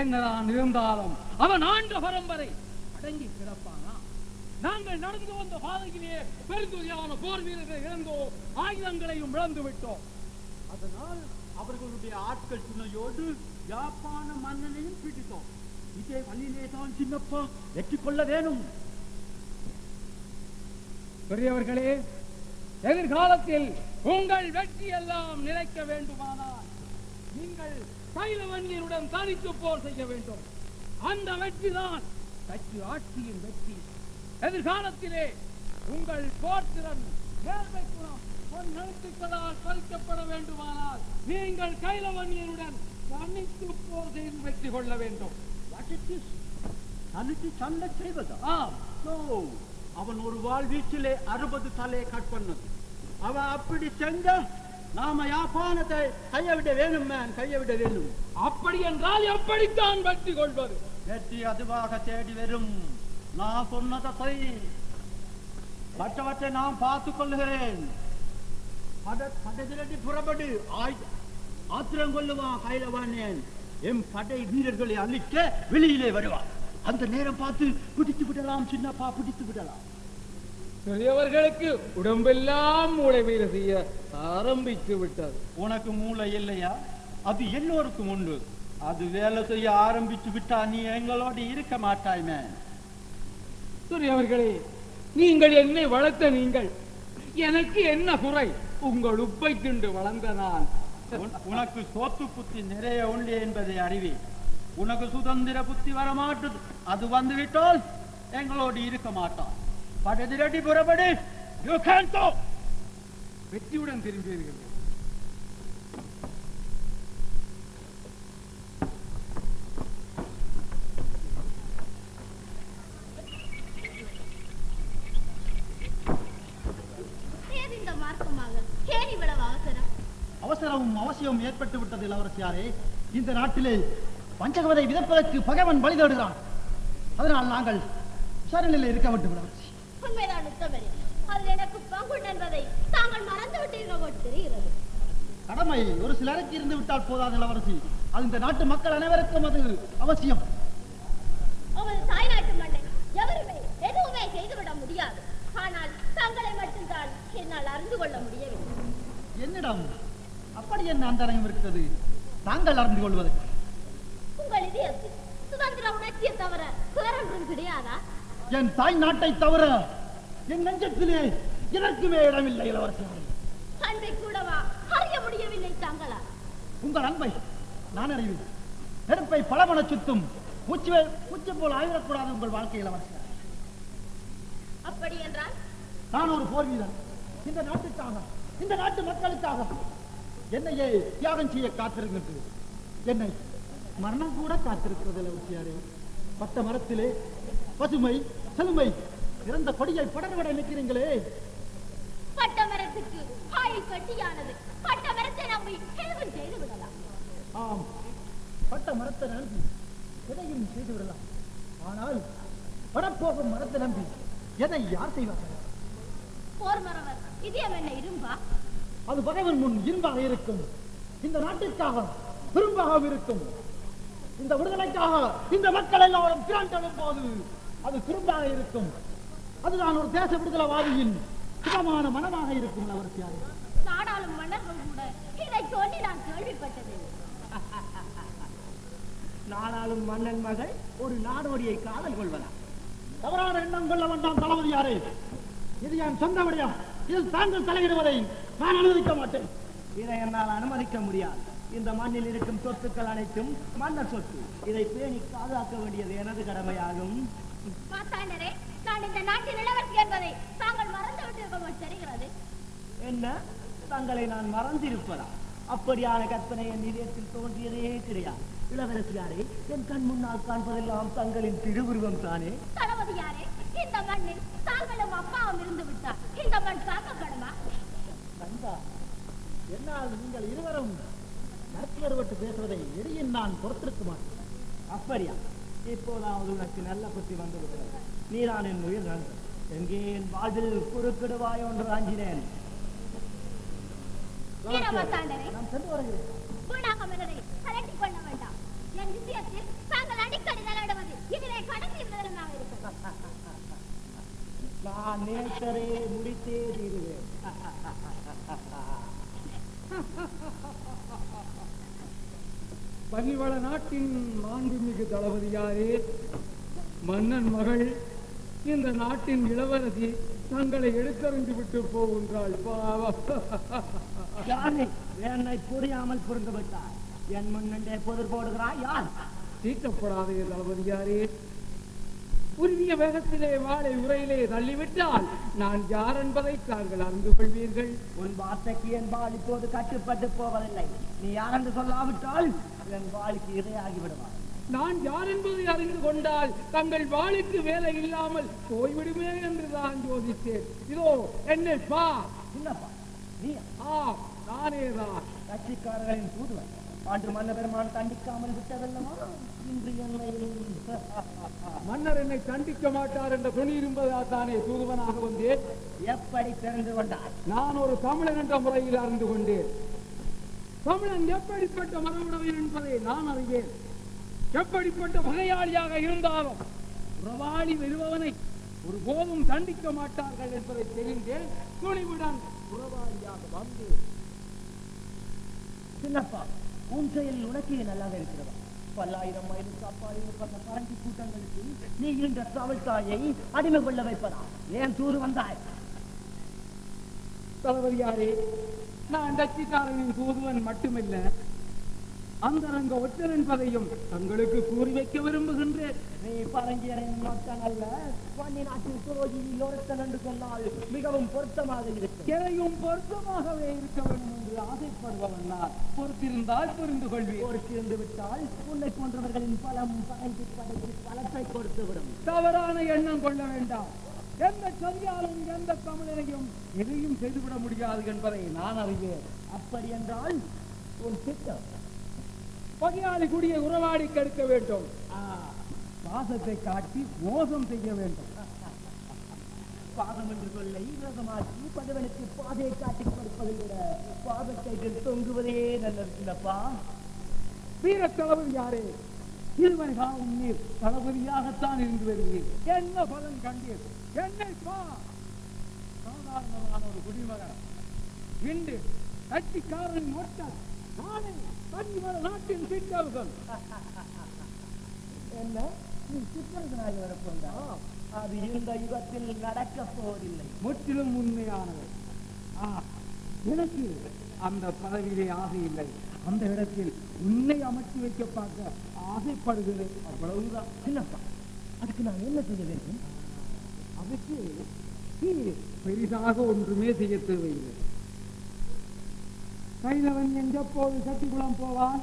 என்னதான் இருந்தாலும் அவன் ஆண்ட பரம்பரை அடங்கி கிடப்பானா? நாங்கள் நடந்து வந்த பாதையிலே பெருந்தொகையான போர் வீரர்கள் இழந்தோம், ஆயுதங்களையும் இழந்து விட்டோம்.
அதனால் அவர்களுடைய ஆட்கள் துணையோடு யாப்பான மன்னனையும் பிடித்தோம். இதே வழியிலே தான் சின்னப்பா வெற்றி கொள்ள வேணும்.
பெரியவர்களே, எதிர்காலத்தில் உங்கள் வெற்றி எல்லாம் நிலைக்க வேண்டுமானால் நீங்கள் கைலவன்யனுடன் தனித்து போர் செய்ய வேண்டும். அந்த வெற்றி தான் கட்சி ஆட்சியின் வெற்றி. எதிர்காலத்திலே உங்கள் போர்த்திறன், நேர்மை குணம், பொன்னெழுத்துக்களால் பறிக்கப்பட வேண்டுமானால் நீங்கள் கைலவன்யனுடன் தனித்து போர் செய்து வெற்றி கொள்ள வேண்டும்.
தனித்து சண்டை செய்வதா? அவன் ஒரு வாழ்வீச்சிலே 60 தலையை கட் பண்ணது. அவன் அப்படி செஞ்ச நாம யாப்பானத்தை கையவிட வேணும்.
அப்படி என்றால் எப்படித்தான் வெற்றி கொள்வது?
வெற்றி அதுவாக தேடி வரும். நான் சொன்னதை செய். மற்றவற்றை நான் பார்த்துக் கொள்ளுகிறேன். படை புறப்படு. ஆத்திரம் கொள்ளுவான் கைலவானேன். என் படை வீரர்களை அழிக்க வெளியிலே வருவான். அந்த நேரம் பார்த்து பிடித்து விடலாம் சின்னப்பா, பிடித்து விடலாம்.
பெரியவர்களுக்கு உடம்பெல்லாம் மூளை வேலை செய்ய ஆரம்பித்து விட்டது.
உனக்கு மூளை இல்லையா? அது எல்லோருக்கும் உண்டு. அது வேலை செய்ய ஆரம்பித்து விட்டா நீ எங்களோடு இருக்க மாட்டாய்மே.
பெரியவர்களே, நீங்கள் என்னை வளர்த்த நீங்கள், எனக்கு என்ன குறை? உங்கள் உப்பை திண்டு வளர்ந்த நான்.
உனக்கு சோத்து புத்தி நிறைய உண்டு என்பதை அறிவி. உனக்கு சுதந்திர புத்தி வரமாட்டது. அது வந்துவிட்டால் எங்களோடு இருக்க மாட்டான். படை புறப்படு.
வெற்றியுடன் திரும்பீர்கள்.
இந்த மார்க்கமாக ஏன் இவ்வளவு அவசரம்?
அவசரமும் அவசியம் ஏற்பட்டு விட்டது இளவரசியாரே. இந்த நாட்டிலே பஞ்சகவதை விதைப்பதற்கு பகைவன் வழி தேடுகிறான். அதனால் நாங்கள் விசாரணையில் இருக்க வேண்டும் இளவரசி.
உண்மைதான் உத்தமரே. அதில் எனக்கு பங்குண்டு என்பதை தாங்கள் மறந்து விட்டீர்கள் தெரிகிறது.
கடமை ஒரு சிலருக்கு இருந்து விட்டால் போதாது இளவரசி. அது இந்த நாட்டு மக்கள் அனைவருக்கும் அது அவசியம்.
அவரது தாய் நாட்டு மன்னன் எவருமே எதுவுமே செய்துவிட முடியாது. ஆனால் தங்களை மட்டும்தான் என்னால் அறிந்து கொள்ள முடியவில்லை.
என்னிடம் அப்படி என்ன அந்தரங்கம் இருக்கிறது தாங்கள் அறிந்து கொள்வது?
உங்கள் இதயத்தில் சுதந்திர உணர்ச்சியை தவிர வேறொன்றும் கிடையாதா?
என் தாய் நாட்டை தவிர என் நெஞ்சத்திலே எனக்குமே இடமில்லை இளவரசி.
அன்பை கூடவா அறிய முடியவில்லை தாங்களா?
உங்கள் அன்பை நான் அறிவேன். நெருப்பை பலமன சுத்தும் பூச்சி போல் ஆயிடக்கூடாது உங்கள் வாழ்க்கை இளவரசி.
அப்படி என்றால்
நான் ஒரு போர் வீரன். இந்த நாட்டுக்காக, இந்த நாட்டு மக்களுக்காக என்னையே தியாகம் செய்ய காத்திருக்கிறது. என்னை மரணம் கூட காத்திருக்கிறது இளவரசியாரே. பட்ட மரத்திலே பசுமை செழுமை இறந்த கொடியை படர்விட நிற்கிறீங்களே.
பட்ட மரத்துக்கு ஆயுள் கட்டியானது. பட்ட மரத்தை நம்பி எதுவும் செய்து விடலாம்.
ஆம், பட்ட மரத்தை நம்பி எதையும் செய்து விடலாம். ஆனால் வரப்போகும் மரத்தை நம்பி எதை யார் செய்வார்கள்?
போர் மரவர் இதயம் என்ன இரும்பா?
அது பகைவன் முன் இரும்பாக இருக்கும். இந்த நாட்டிற்காக விரும்பாக இருக்கும். இந்த விடுதலைக்காக இந்த மக்கள் எல்லோரும் திரண்டெழும் போது அது திரும்பாக இருக்கும். அதுதான் ஒரு தேச விடுதலைவாதியின் சுகமான மனமாக இருக்கும் இளவரசியாரே.
நாடாளும் மன்னர்கள் கூட இதை சொல்லி நான் கேள்விப்பட்டது.
நாடாளும் மன்னன் மகள் ஒரு நாடோடியை காதல் கொள்வதா?
தவறான எண்ணம் கொள்ள வேண்டாம் தளபதியாரே. இது என் சொந்த விடயம். இதில் தாங்கள் தலையிடுவதை நான் அனுமதிக்க மாட்டேன்.
இதை என்னால் அனுமதிக்க முடியாது. இந்த மண்ணில் இருக்கும் சொத்துக்கள் அனைத்தும் மன்னர் சொத்து. இதை பேணி பாதுகாக்க வேண்டியது எனது கடமையாகும்.
மாத்தாண்டரே, நான் இந்த நாட்டின் இளவரசி என்பதை தாங்கள் மறந்து விட்டிருக்க தெரிகிறது.
என்ன, தங்களை நான் மறந்திருப்பதா? அப்படியான கற்பனை என் இதயத்தில் தோன்றியதே கிடையாது. இளவரசியாரே, என் கண் முன்னால் காண்பதெல்லாம் தங்களின் திருவுருவம் தானே.
தளபதியாரே, இந்த மண்ணில் தாங்களும் அப்பாவும் இருந்து விட்டார். இந்த மண் காக்க கடமா?
கண்டா, என்னால் நீங்கள் இருவரும் நடத்திய
வேறுபட்டு பேசுவதை இடையில் நான் பொறுத்திருக்க மாட்டேன். அப்படியா? இப்போதாவது உனக்கு நல்ல புத்தி வந்துவிட்டது. நீதான் என் உயிர் நண்பன். எங்கே என் வாழ்வில் குறுக்கிடுவாய் என்று ஆஞ்சினேன்.
நான் சென்று வருகிறேன். வீணாக மனதை கலட்டி கொள்ள வேண்டாம். என் விஷயத்தில் தாங்கள் அடிக்கடி விளையாடுவது இதிலே கடைசி விவரமாக இருக்கும்.
நான் நினைத்ததே முடித்தே தீருவேன்.
பனிவள நாட்டின் மாண்புமிகு தளபதியாரே, மன்னன் மகள் இந்த நாட்டின் இளவரசி தங்களை எடுத்தறிந்து விட்டு போகின்றாள்.
என்னை புரியாமல் புரிந்து விட்டார். என் முன்னே புதிர் போடுகிறாய். யார்?
தீட்டப்படாதே தளபதியாரே. உரிய வேகத்திலே வாழை உரையிலே தள்ளிவிட்டால் நான் யார் என்பதை தாங்கள் அறிந்து கொள்வீர்கள்.
உன் வார்த்தைக்கு என் வாழ் இப்போது கட்டுப்பட்டு போவதில்லை. நீ யார் என்று சொல்லாவிட்டால் என் வாழ்க்கை இரையாகி விடுவார்.
நான் யார் என்பதை அறிந்து கொண்டால் தங்கள் வாளுக்கு வேலை இல்லாமல் போய்விடுமே என்று தான் யோசித்தேன். இதோ என்னை பா.
என்னப்பா நீ?
நானேதான்
கட்சிக்காரர்களின் தூதுவன். ஆண்டு மன்ன பெருமான் தண்டிக்காமல் விட்டதல்லவா? இன்று
மன்னர் என்னை தண்டிக்க மாட்டார் என்ற துணி இருப்பதால் தானே தூதுவனாக வந்தேன்.
எப்படி தெரிந்து கொண்டார்?
நான் ஒரு தமிழன் என்ற முறையில் அறிந்து கொண்டேன். தமிழன் எப்படிப்பட்ட மரபுடையவன் என்பதை நான் அறிவேன். எப்படிப்பட்ட வகையாளியாக இருந்தாலும் உறவாளி வருபவனை ஒருபோதும் தண்டிக்க மாட்டார்கள் என்பதை தெரிந்தேன். துணிவுடன் உறவாளியாக வந்தேன்.
சின்னப்பா, உன் செயல் உனக்கே நல்லாக இருக்கிறதா? பல்லாயிரம் மைல் காப்பாளில் பட்ட பரங்கி கூட்டங்களுக்கு நீ இந்த தமிழ்தாயை அடிமை கொள்ள வைப்பதா? ஏன் தூது வந்தாய்?
தளபதியாரே, நான் டச்சுக்காரனின் தூதுவன் மட்டுமில்ல, அந்தரங்க ஒற்றன் என்பதையும் தங்களுக்கு கூறி வைக்க விரும்புகின்றேன்.
நீ பரங்கியரின் மக்கள் அல்ல, வன்னி நாட்டின் துரோகியில் ஒருத்தன் என்று சொன்னால் மிகவும் பொருத்தமாக இருக்கும்.
எதையும் பொருத்தமாகவே இருக்க வேண்டும் என்று ஆசைப்படுபவன் நான். பொறுத்திருந்தால் புரிந்து கொள்வேன்.
பொறுத்திருந்து விட்டால் உன்னை போன்றவர்களின் பலம் பரங்கி படைக்கு பலத்தை கொடுத்து விடும்.
தவறான எண்ணம் கொள்ள வேண்டாம். எந்த சரியாலும் எந்த தமிழனையும் எதையும் செய்துவிட முடியாது என்பதை நான் அறிவேன்.
அப்படி என்றால் உன் திட்டம்
பகையாளி கூடிய உறவாடி கெடுக்க வேண்டும். பாசத்தை காட்டி மோசம் செய்ய வேண்டும்.
பாதம் என்று சொல்லை வேகமாக்கி பகவனுக்கு பாதையை காட்டி கொடுப்பதை விட பாதத்தை தொங்குவதே நல்லப்பா.
வீர தளபதியாரே, இருவன் காவும் நீர் தளபதியாகத்தான் இருந்து வருகிறேன். என்ன பலன் கண்டீர்? என்னை சாதாரணமான ஒரு குடிமகன் இன்று கட்சிக்காரன் ஒட்டல் நானே பன்னிவள நாட்டின் சிற்றரசன்.
என்ன நீ சிற்றரசனாக வரப்போந்தா? அது இந்த யுகத்தில் நடக்கப் போவதில்லை.
முற்றிலும் உண்மையானது. எனக்கு அந்த பதவியிலே ஆசை இல்லை. அந்த இடத்தில் உன்னை அமைத்து வைக்க பார்க்க ஆசைப்படுகிறேன். அவ்வளவுதான்.
சின்னப்பா, அதுக்கு நான் என்ன செய்ய வேண்டும்?
அதுக்கு பெரிதாக ஒன்றுமே செய்ய தேவையில்லை. கைலவன் எங்கப்போது சட்டிக்குளம் போவான்.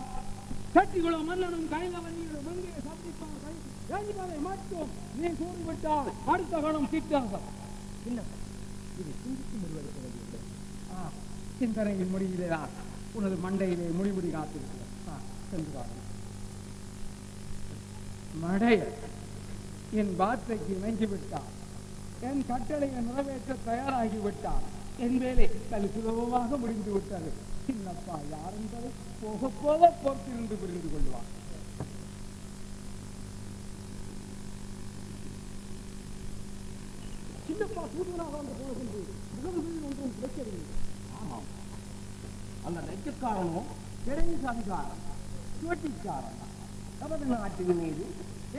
சட்டிக்குளம் மன்னனும் கைலவனியோடு வெங்கே சந்திப்பார்கள் என்பதை மட்டும் நீ கூறிவிட்டால் அடுத்த கணம் சிற்றரசன்.
இது சிந்தித்து முடிவெடுப்பதில்லை.
சிந்தனையின் முடிவிலேதான் உனது மண்டையிலே முடிமுடி காத்திருக்கிறார். சென்று மடைய என் வார்த்தைக்கு இணங்கிவிட்டார். என் கட்டளையை நிறைவேற்ற தயாராகிவிட்டார். என் வேலை தனி சுலபமாக முடிந்து விட்டது. சின்னப்பா யார் என்பதை போக போக பொறுத்திருந்து புரிந்து கொள்வார்.
சின்னப்பா தூதுவனாக வந்து போகின்ற முகவர்கள் ஒன்றும் கிடைக்கவில்லை.
ஆமாம், அந்த நெச்சக்காரனும் கிடைசாதிகாரன் சுவட்டிக்காரன் நமது நாட்டின் மீது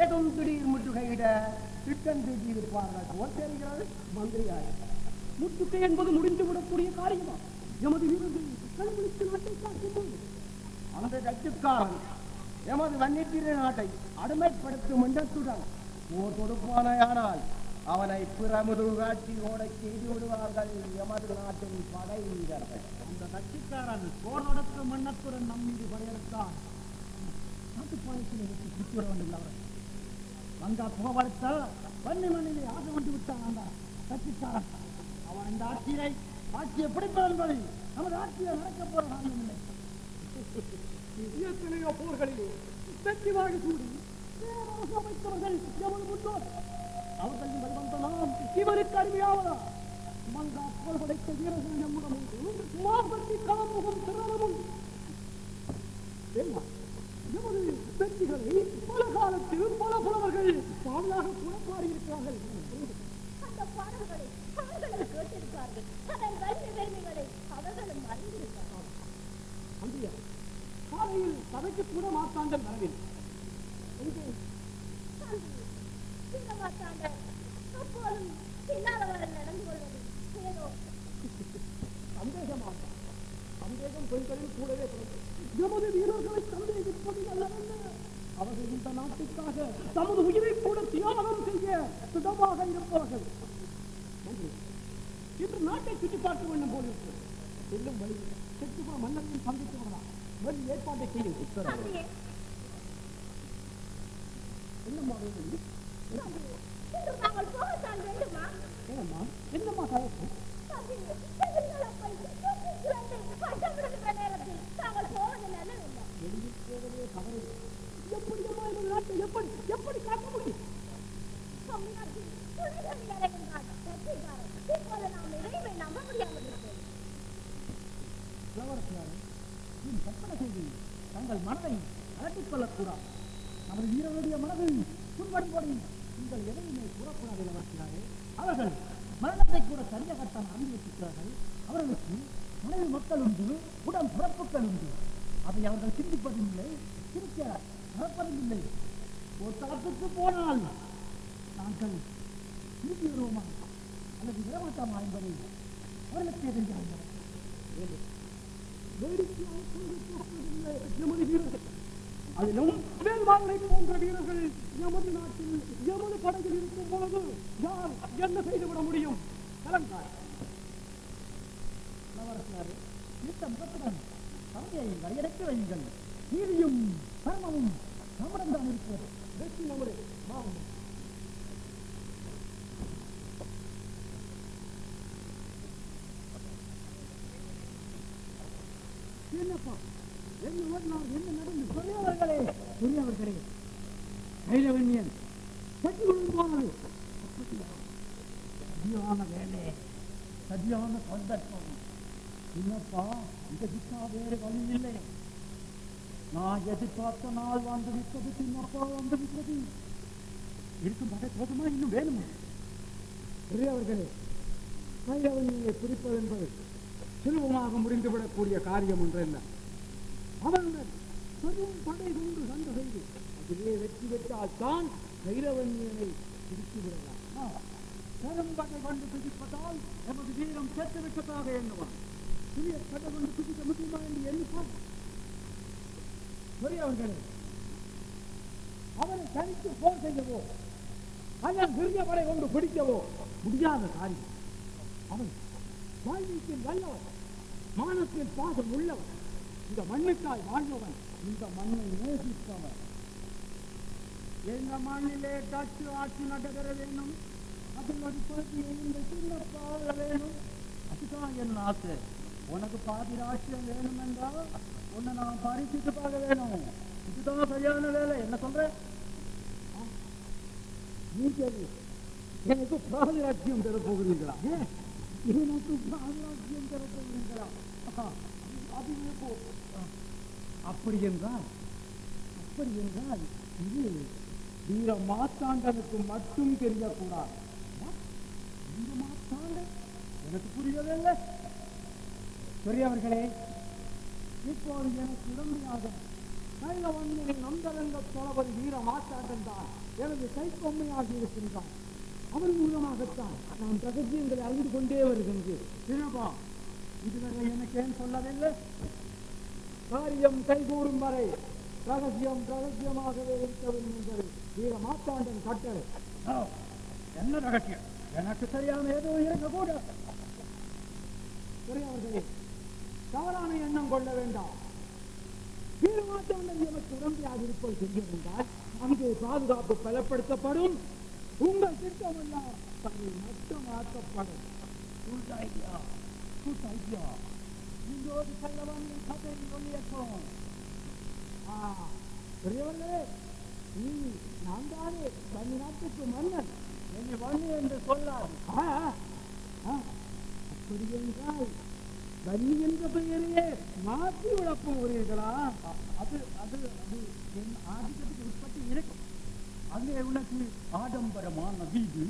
ஏதும் திடீர் முற்றுகையிட திட்டம் தீட்டியிருப்பார்கள் போல் தெரிகிறது. மந்திரியார்
முற்றுகை என்பது முடிந்துவிடக்கூடிய காரியமா? எமது வீரர்கள் களமளித்து நாட்டை காக்கும்.
அந்த டச்சுக்காரன் எமது வன்னித்திர நாட்டை அடிமைப்படுத்தும் எண்ணத்துடன் போர் தொடுப்பானையானால் அவனை பிறமுதுகு காட்சி ஓட செய்து விடுவார்கள் எமது நாட்டின் படை வீரர்கள்.
அந்த கட்சிக்காரன் போர் நடத்தும் எண்ணத்துடன் நம் மீது படையெடுத்தான். நாட்டுப்பாளையத்தில் எனக்கு சுற்றிவிட வேண்டும். அவர் வந்தா புகவடுத்த வன்னி மண்ணிலே ஆசை கொண்டு விட்டான் அந்த கட்சிக்காரன். அவன் இந்த ஆட்சியை பிடிப்பது என்பதை நமது ஆட்சியை நடக்க போற காரணம் இல்லை. எத்தனையோ போர்களிலே வெற்றிவாக சூடி பேரரசு அமைத்தவர்கள் எவன் முன்னோர் அவர்களின் வழிவந்த நாம் இவருக்கு அருமையாவதா மங்கா போர் படைத்த வீரர்கள் நம்முடன் உண்டு மாபத்தி காமுகம் திறனமும் எமது வெற்றிகளை பல காலத்தில் பல புலவர்கள் பாவலாக புறப்பாடி இருக்கிறார்கள்.
அந்த பாடல்களை அவர்களும் கேட்டிருக்கார்கள். அதன் வலிமை பெருமைகளை அவர்களும் அறிந்திருக்கிறார்கள்.
அன்றைய காலையில் சபைக்கு கூட மாத்தாண்டன் வரவில்லை.
மாத்தாண்டன் அப்போதும் இல்லாதவர்கள் நடந்து கொள்வது ஏதோ
சந்தேகமாக சந்தேகம் பெண்களில் கூடவே எமது வீரர்களை சந்தேகிப்பது நல்லதல்ல. அவர்கள் இந்த நாட்டுக்காக தமது உயிரை கூட தியாகம் செய்ய சுடமாக இருப்பவர்கள். இன்று நாட்டை சுற்றி பார்க்க வேண்டும் போல் இருக்கிறது. செல்லும் வழி செட்டுபுற மன்னரையும் சந்தித்து வரலாம். வழி ஏற்பாட்டை செய்ய என்னம்மா
நாங்கள் போகத்தான் வேண்டுமா?
என்னம்மா என்னம்மா கலப்பு எப்படி காட்ட முடியும்?
நம்ப முடியாமல்
கற்பனை செய்து தங்கள் மனதை அலட்டிக் கொள்ளக்கூடாது. நமது வீரனுடைய மனதை புண்படும்படி நீங்கள் எதையுமே கூறக்கூடாது. இளவரசியாரே, அவர்கள் மரணத்தை கூட சரியாகத்தான் அனுபவிக்கிறார்கள். அவர்களுக்கு மனைவி மக்கள் உண்டு, உடன் பிறப்புகள் உண்டு. அதை அவர்கள் சிந்திப்பதில்லை, சிரிக்க மறப்பதில்லை. ஒரு தளத்துக்கு போனால் நாங்கள் திருப்பி வருவோமா அல்லது விடமாட்டோமா என்பதை அவர்களுக்கே தெரியாது.
அதிலும் வேல்வாளை போன்ற வீரர்கள் எமது நாட்டில் எமது படகில் இருக்கும் பொழுது யார் என்ன செய்துவிட முடியும்?
இளவரசியாரே, இந்த முகத்துடன் சமையை வரையடைக்க வையுங்கள். நீதியும் தர்மமும் நம்மிடம் தான் இருக்கிறது.
வெற்றி நம்முடைய மாவட்டம். என்னப்பா என்ன நடந்து
பெரியவர்களே, பெரியவர்களே, கைலவன்யன் சட்டி கொண்டு போனது சரியான வேலை, சரியான சந்தர்ப்பம். என்னப்பா, இதுக்கா வேறு வழி இல்லை. நான் எதிர்பார்த்த நாள் வந்து விட்டது, சின்னப்பா வந்து விட்டது. இருக்கும் வகை போதுமா, இன்னும் வேணுமா?
பெரியவர்களே, கைலவன்யை பிடிப்பது என்பது சுலபமாக முடிந்துவிடக்கூடிய காரியம் ஒன்றல்ல. அவனுடன் பெரும் படை கொண்டு சண்டை செய்து அதிலே வெற்றி பெற்றால் தான் கைலவன்யனை பிடித்து விடலாம்.
பெரும் படை கொண்டு பிடிப்பதால் எமது வீரம் சேர்த்து விட்டதாக எண்ணுவான். சிறிய படை கொண்டு பிடிக்க முடியுமா என்று எண்ணிப்பான். பெரியவர்களே, அவனை தனித்து போர் செய்யவோ அல்லது சிறிய படை கொண்டு பிடிக்கவோ முடியாத காரியம். அவன் வாழ்க்கையில் வல்லவன், மானத்தில் பாசம் உள்ளவன், இந்த மண்ணுக்காய் வாழ்ந்தவன், இந்த மண்ணை நேசித்தவன். எந்த மண்ணிலே டச்சு ஆட்சி நடைபெற வேணும், அதில் ஒரு பகுதியை இந்த சின்னப்பா வேணும். அதுதான் என் ஆசை. உனக்கு பாதி ராஷ்டிரம் வேணும் என்றால் உன்னை நான் பறிச்சுட்டு பார்க்க வேணும். இதுதான் சரியான வேலை. என்ன சொல்ற?
எனக்கு பாதுராட்சியம் பெற போகிறீர்களா?
எனக்கு பாதுராட்சியம் பெற போகிறீர்களா? அதுவே போ. அப்படி என்றால் இது வீர மாத்தாண்டனுக்கு மட்டும் தெரியக்கூடாது. வீர மாத்தாண்டன் எனக்கு புரியவில்லை. பெரியவர்களே, இப்போது எனக்கு உடமையாக கைலவன்யனின் நந்தரங்க தளபதி வீர மாத்தாண்டன் தான் எனது கைப்பொம்மையாக இருக்கின்றான். அவன் மூலமாகத்தான் நான் ரகசியங்களை அறிந்து கொண்டே வருகின்றேன். சின்னப்பா, இதுவரை எனக்கு ஏன் சொல்லவில்லை? காரியம் கைகூறும் வரை ரகசியம் ரகசியமாகவே இருக்க வேண்டும் என்பது வீர மாத்தாண்டன் கட்டளை. என்ன ரகசியம்? எனக்கு சரியான எதுவும் இருக்கக்கூட. பெரியவர்களே, தவறான எண்ணம் கொள்ள வேண்டாம். வீர மாத்தாண்டன் எனக்கு உடம்பையாக இருப்பது தெரிந்திருந்தால் அங்கே பாதுகாப்பு பலப்படுத்தப்படும். உங்கள் திட்டமெல்லாம் தன்னை நஷ்டமாக்கப்படும். இங்கோடு செல்லவன் கதை சொல்லியற்றோம்.
பெரியவர்களே, நான் தானே தனி நாட்டுக்கு மன்னன், என்னை வண்ணி என்று சொல்லாது. அப்படி என்றால் வன்னி என்ற பெயரையே மாற்றி விடப் போகிறீர்களா? அது அது அது என் ஆதிக்கத்துக்கு உட்பட்டு இருக்கும். அங்கே உனக்கு ஆடம்பரமான வீடு,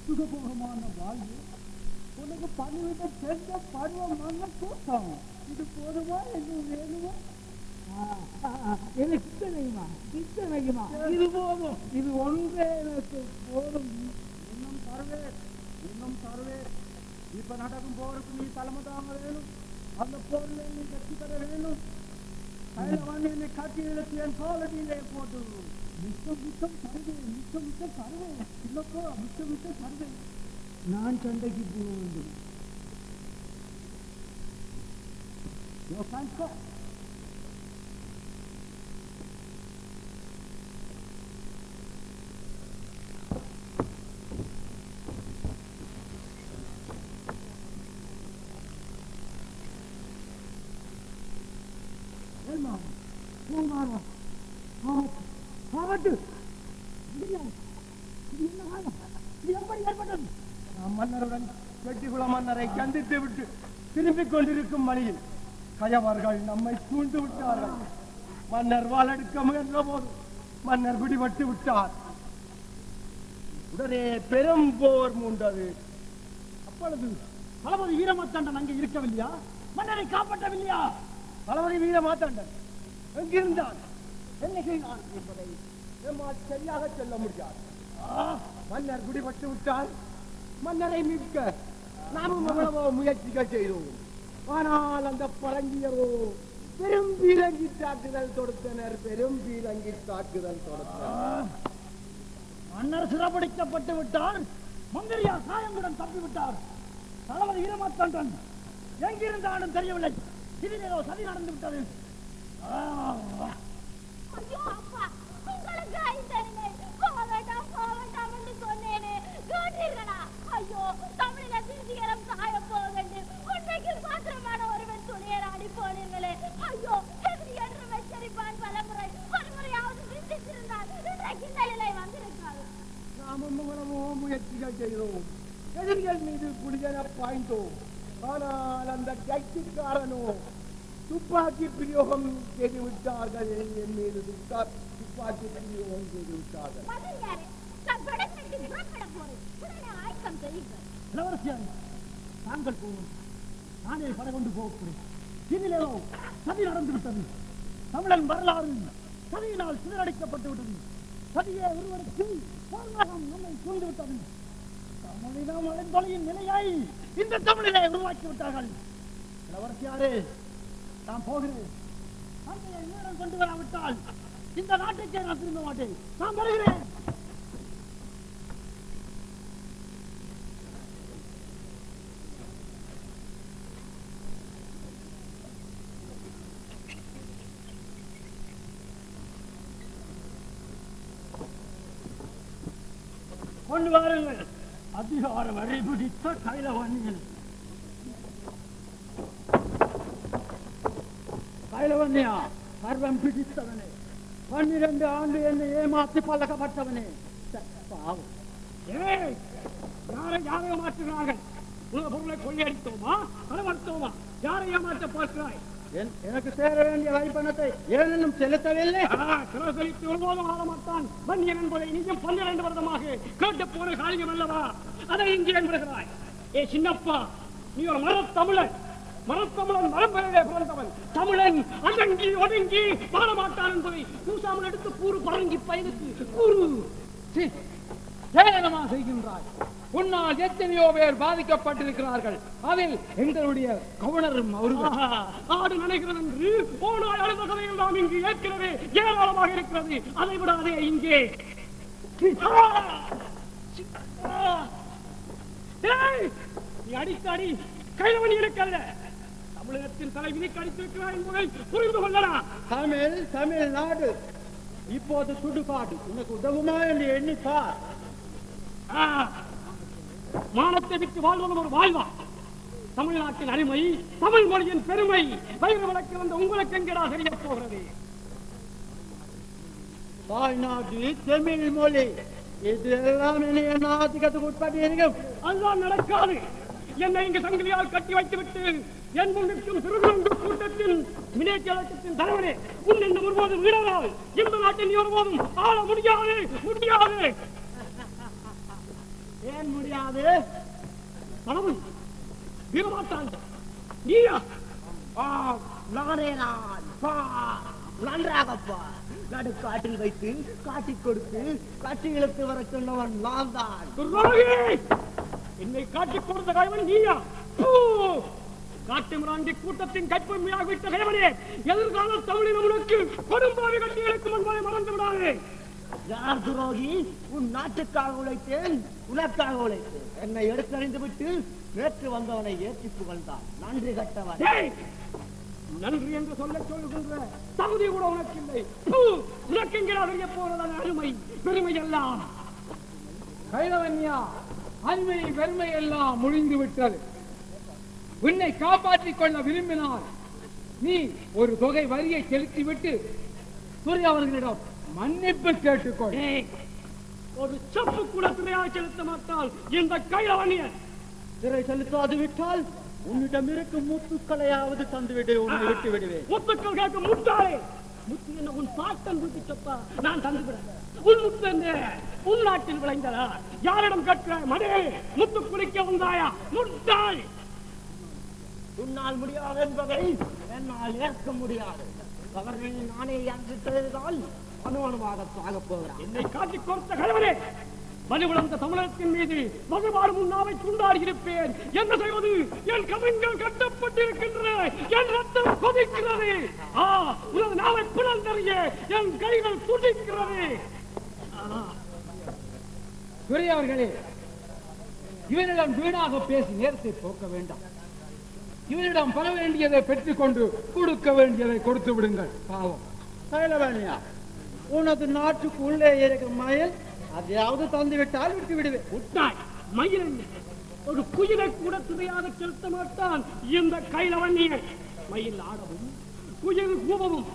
சுகபோகமான வாழ்வு, உனக்கு பணிவிட சென்ற பருவமான கூட்டம், இது போதுமா? என்று வேணுமா? எனக்கு இத்தனையுமா? இத்தனையுமா? இது போதும், இது ஒன்றே எனக்கு போதும். இன்னும் தருவேன், இன்னும் தருவேன். இப்ப நடக்கும் போருக்கு நீ தலைமை தாங்க வேணும். அந்த போர்ல நீ கட்சி தர வேணும். கையில என்னை காட்டி இழுத்து என் காலடியிலே போட்டு மிச்சம் மிச்சம் தருவேன், மிச்சம் மிச்சம் தருவேன். இல்லப்போ மிச்சம் மிச்சம் தருவேன். நான் சண்டைக்கு போக வேண்டும். மன்னருடன் வெட்டிக்குள மன்னரை சந்தித்து விட்டு திரும்பிக் கொண்டிருக்கும் வழியில் கயவர்கள் நம்மை சூழ்ந்து விட்டார்கள். மன்னர் வாழெடுக்க முயன்ற போது மன்னர் பிடிபட்டு விட்டார். உடனே பெரும் போர் மூண்டது. அப்பொழுது தளபதி வீரமாத்தாண்டன் அங்கே இருக்கவில்லையா? மன்னரை காப்பாற்றவில்லையா? தளபதி வீரமாத்தாண்டன் எங்கிருந்தான், என்ன செய்தான் என்பதை நம்மால் சரியாக சொல்ல முடியாது. மன்னர் பிடிபட்டு விட்டால் மன்னரை மீட்க நாமும் எவ்வளவோ முயற்சிகள் செய்தோம். ஆனால் அந்த பரங்கியரோ பெரும் பீரங்கி தாக்குதல் தொடுத்தனர், பெரும் பீரங்கி தாக்குதல் தொடுத்தனர். மன்னர் சிறப்பிடிக்கப்பட்டு விட்டார். மந்திரியா சாயங்குடன் தப்பிவிட்டார். தளபதி வீரமாத்தாண்டன் எங்கிருந்தாலும் தெரியவில்லை. சிறிதேதோ சதி நடந்து விட்டது.
ஐயோ அப்பா, உங்களுக்கு ஐந்தனே போக வேண்டாம் என்று சொன்னேனே, கேட்டீர்களா? ஐயோ, தமிழில சிறுதிகரம் சாய போகண்டு உண்மைக்கு பாத்திரமான ஒருவன் துணியராடி போனீங்களே. ஐயோ, எதிரி என்று வச்சரிப்பான் பலமுறை. ஒருமுறையாவது சிந்தித்திருந்தால் இன்றைக்கு இந்த நிலை வந்திருக்காது.
நாமும் எவ்வளவோ முயற்சிகள் செய்தோம். எதிரிகள் மீது குடியென பாய்ந்தோம். ஆனால் அந்த கைக்காரனோ துப்பாக்கி பிரயோகம் செய்து விட்டார்கள். என் மீது துப்பாக்கி பிரயோகம் செய்து விட்டார்கள். தாங்கள் போவோம், நானே பட கொண்டு போகிறேன். இதிலேயோ சதி நடந்து விட்டது. தமிழன் வரலாறு சதியினால் சிதறடிக்கப்பட்டு விட்டது. சதியை ஒருவருக்கு நம்மை சூழ்ந்து விட்டது. தமிழினம் அழைந்தொழியின் நிலையாய் இந்த தமிழிலே உருவாக்கி விட்டார்கள். இளவரசியாரே, நான் போகிறேன். தந்தையை நேரம் கொண்டு வராவிட்டால் இந்த நாட்டுக்கே நான் திரும்ப மாட்டேன். நான் வருகிறேன். கொண்டு வாருங்கள் அதிகார வரை பிடித்த கைலவன்கள். கைலவன்யா, சர்வம் பிடித்தவனே, 12 ஆண்டு என்னை ஏமாற்றி பழக்கப்பட்டவனே. பாவம், யாரை ஏமாற்றுகிறார்கள்? உலக பொருளை கொள்ளையடித்தோமா, பணமர்த்தோமா? யாரை ஏமாற்ற பார்க்கிறாய்? எனக்கு சேர வேண்டிய வரிப்பணத்தை ஏனும் செலுத்தவில்லை. செலுத்தி ஒருபோதும் ஆளமாட்டான் வன்னியன் என்பதை நீயும் 12 வருடமாக கேட்டு போன காரியம் அல்லவா? அதை இங்கே விடுகிறாய். ஏ சின்னப்பா, நீ ஒரு மரத்தமிழன். மரத்தமிழன் மரம்பெயரே பிறந்தவன். தமிழன் அடங்கி ஒடுங்கி வாழமாட்டான் என்பதை பூசாமல் எடுத்து கூறு பரங்கி பயனுக்கு கூறு.
ஏனமா செய்கின்றாய்? உன்னால் எத்தனையோ பேர் பாதிக்கப்பட்டிருக்கிறார்கள். அதில் எங்களுடைய கவர்னரும் அவர்கள்.
ஆடு நினைக்கிறது என்று போனால் அழுத கதையில் நாம் இங்கு ஏற்கனவே ஏராளமாக இருக்கிறது. அதை விட அதே இங்கே நீ அடித்தாடி கைலவனிகளுக்கல்ல, தமிழகத்தின் தலைவிதிக்கு அடித்திருக்கிறார் என்பதை புரிந்து கொள்ளலாம். தமிழ்நாடு இப்போது சுடுகாடு. உனக்கு உதவுமா என்று எண்ணிப்பார். மானத்தை விட்டு வாழ்வதும் ஒரு வாழ்வா? தமிழ்நாட்டின் அருமை, தமிழ் மொழியின் பெருமை வயிறு வழக்கு வந்த உங்களுக்கு எங்கடா தெரிய போகிறது?
தாய்நாடு தமிழ் மொழி இது எல்லாம் என் ஆதிக்கத்துக்கு உட்பட்டு இருக்கும்.
அதுதான் நடக்காது. என்னை இங்கு சங்கிலியால் கட்டி வைத்துவிட்டு என் முன்னிற்கும் திருவிழந்து கூட்டத்தின் மினேச்சலத்தின் தலைவரே, உன் என்ன ஒருபோதும் வீரரால் இந்த நாட்டில் நீ ஒருபோதும் ஆள முடியாது முடியாது.
ஏன் முடியாது?
பணவன் வீரமாட்டான் நீயா?
நானே நான் நன்றாகப்பா. நடுக்காட்டில் வைத்து காட்டிக் கொடுத்து கட்டி இழுத்து வர சொன்னவன் நான் தான்.
என்னை காட்டிக் கொடுத்த கைவன் நீயா? காட்டு மிராண்டி கூட்டத்தின் கைப்பொம்மையாக விட்ட கைவனே, எதிர்கால தமிழினம் உனக்கு கொடும்பாவி கட்டி இழுக்கும் என்பதை மறந்து விடாதே.
யார் துரோகி? உன் நாட்டுக்காக உழைத்தேன், உனக்காக உழைத்தேன். என்னை எடுத்தறிந்து விட்டு நேற்று வந்தவனை ஏற்றி புகழ்ந்தான். நன்றி கட்டவன்.
நன்றி என்று சொல்ல சொல்லுகின்ற தகுதி கூட உனக்கு இல்லை. உனக்கு எங்கே அறிய போறதான அருமை பெருமை எல்லாம்?
கைலவன்யா, அருமை பெருமை எல்லாம் முடிந்து விட்டது. உன்னை காப்பாற்றிக் கொள்ள விரும்பினால் நீ ஒரு தொகை வரியை செலுத்திவிட்டு துரை அவர்களிடம் மன்னிப்பு கேட்டுக்கொள்.
ஒரு செப்பு கூட திரையாக செலுத்த மாட்டால் இந்த கைலவன்யன்.
திரை செலுத்தாது விட்டால் உன்னிடம் இருக்கும் முத்துக்களையாவது தந்துவிடு, உன்னை விட்டு விடுவேன்.
முத்துக்கள் கேட்க முட்டாளே. முத்து என்ன உன் பாட்டன் வீட்டு சொப்பா? நான் தந்துவிடுறேன். உன் முத்து என்ன உன் நாட்டில் விளைந்ததா? யாரிடம் கேட்கிறாய்? மடே, முத்து குளிக்க வந்தாயா? முட்டாள்.
உன்னால் முடியாது என்பதை என்னால் ஏற்க முடியாது. அவர்கள் நானே அங்கிட்டதால் அனுமானமாக சாக போகிறார்.
என்னை காட்டிக் கொடுத்த கணவனே, வலுவிழந்த தமிழகத்தின் மீது மதுபாடு முன்னாவை துண்டாடி இருப்பேன். என்ன செய்வது? என் கவிங்கள் கட்டப்பட்டிருக்கின்றன, என் ரத்தம் கொதிக்கிறது. உனது நாவை பிளந்தறிய என் கைகள் துடிக்கிறது.
துரை அவர்களே, இவனிடம் வீணாக பேசி நேரத்தை போக்க வேண்டாம். இவனிடம் பெற வேண்டியதை பெற்றுக்கொண்டு கொடுக்க வேண்டியதை கொடுத்து விடுங்கள். பாவம்.
கைலவன்யா, உனது நாட்டுக்கு உள்ளே இருக்கும் மயில் அதையாவது தந்து விட்டால் விட்டு விடுவேன்.
உட்டாய் மயில் ஒரு குயிலை கூட துறையாக செலுத்த மாட்டான் இந்த கைலவன்யன். மயில் ஆடவும் குயில் கூவவும்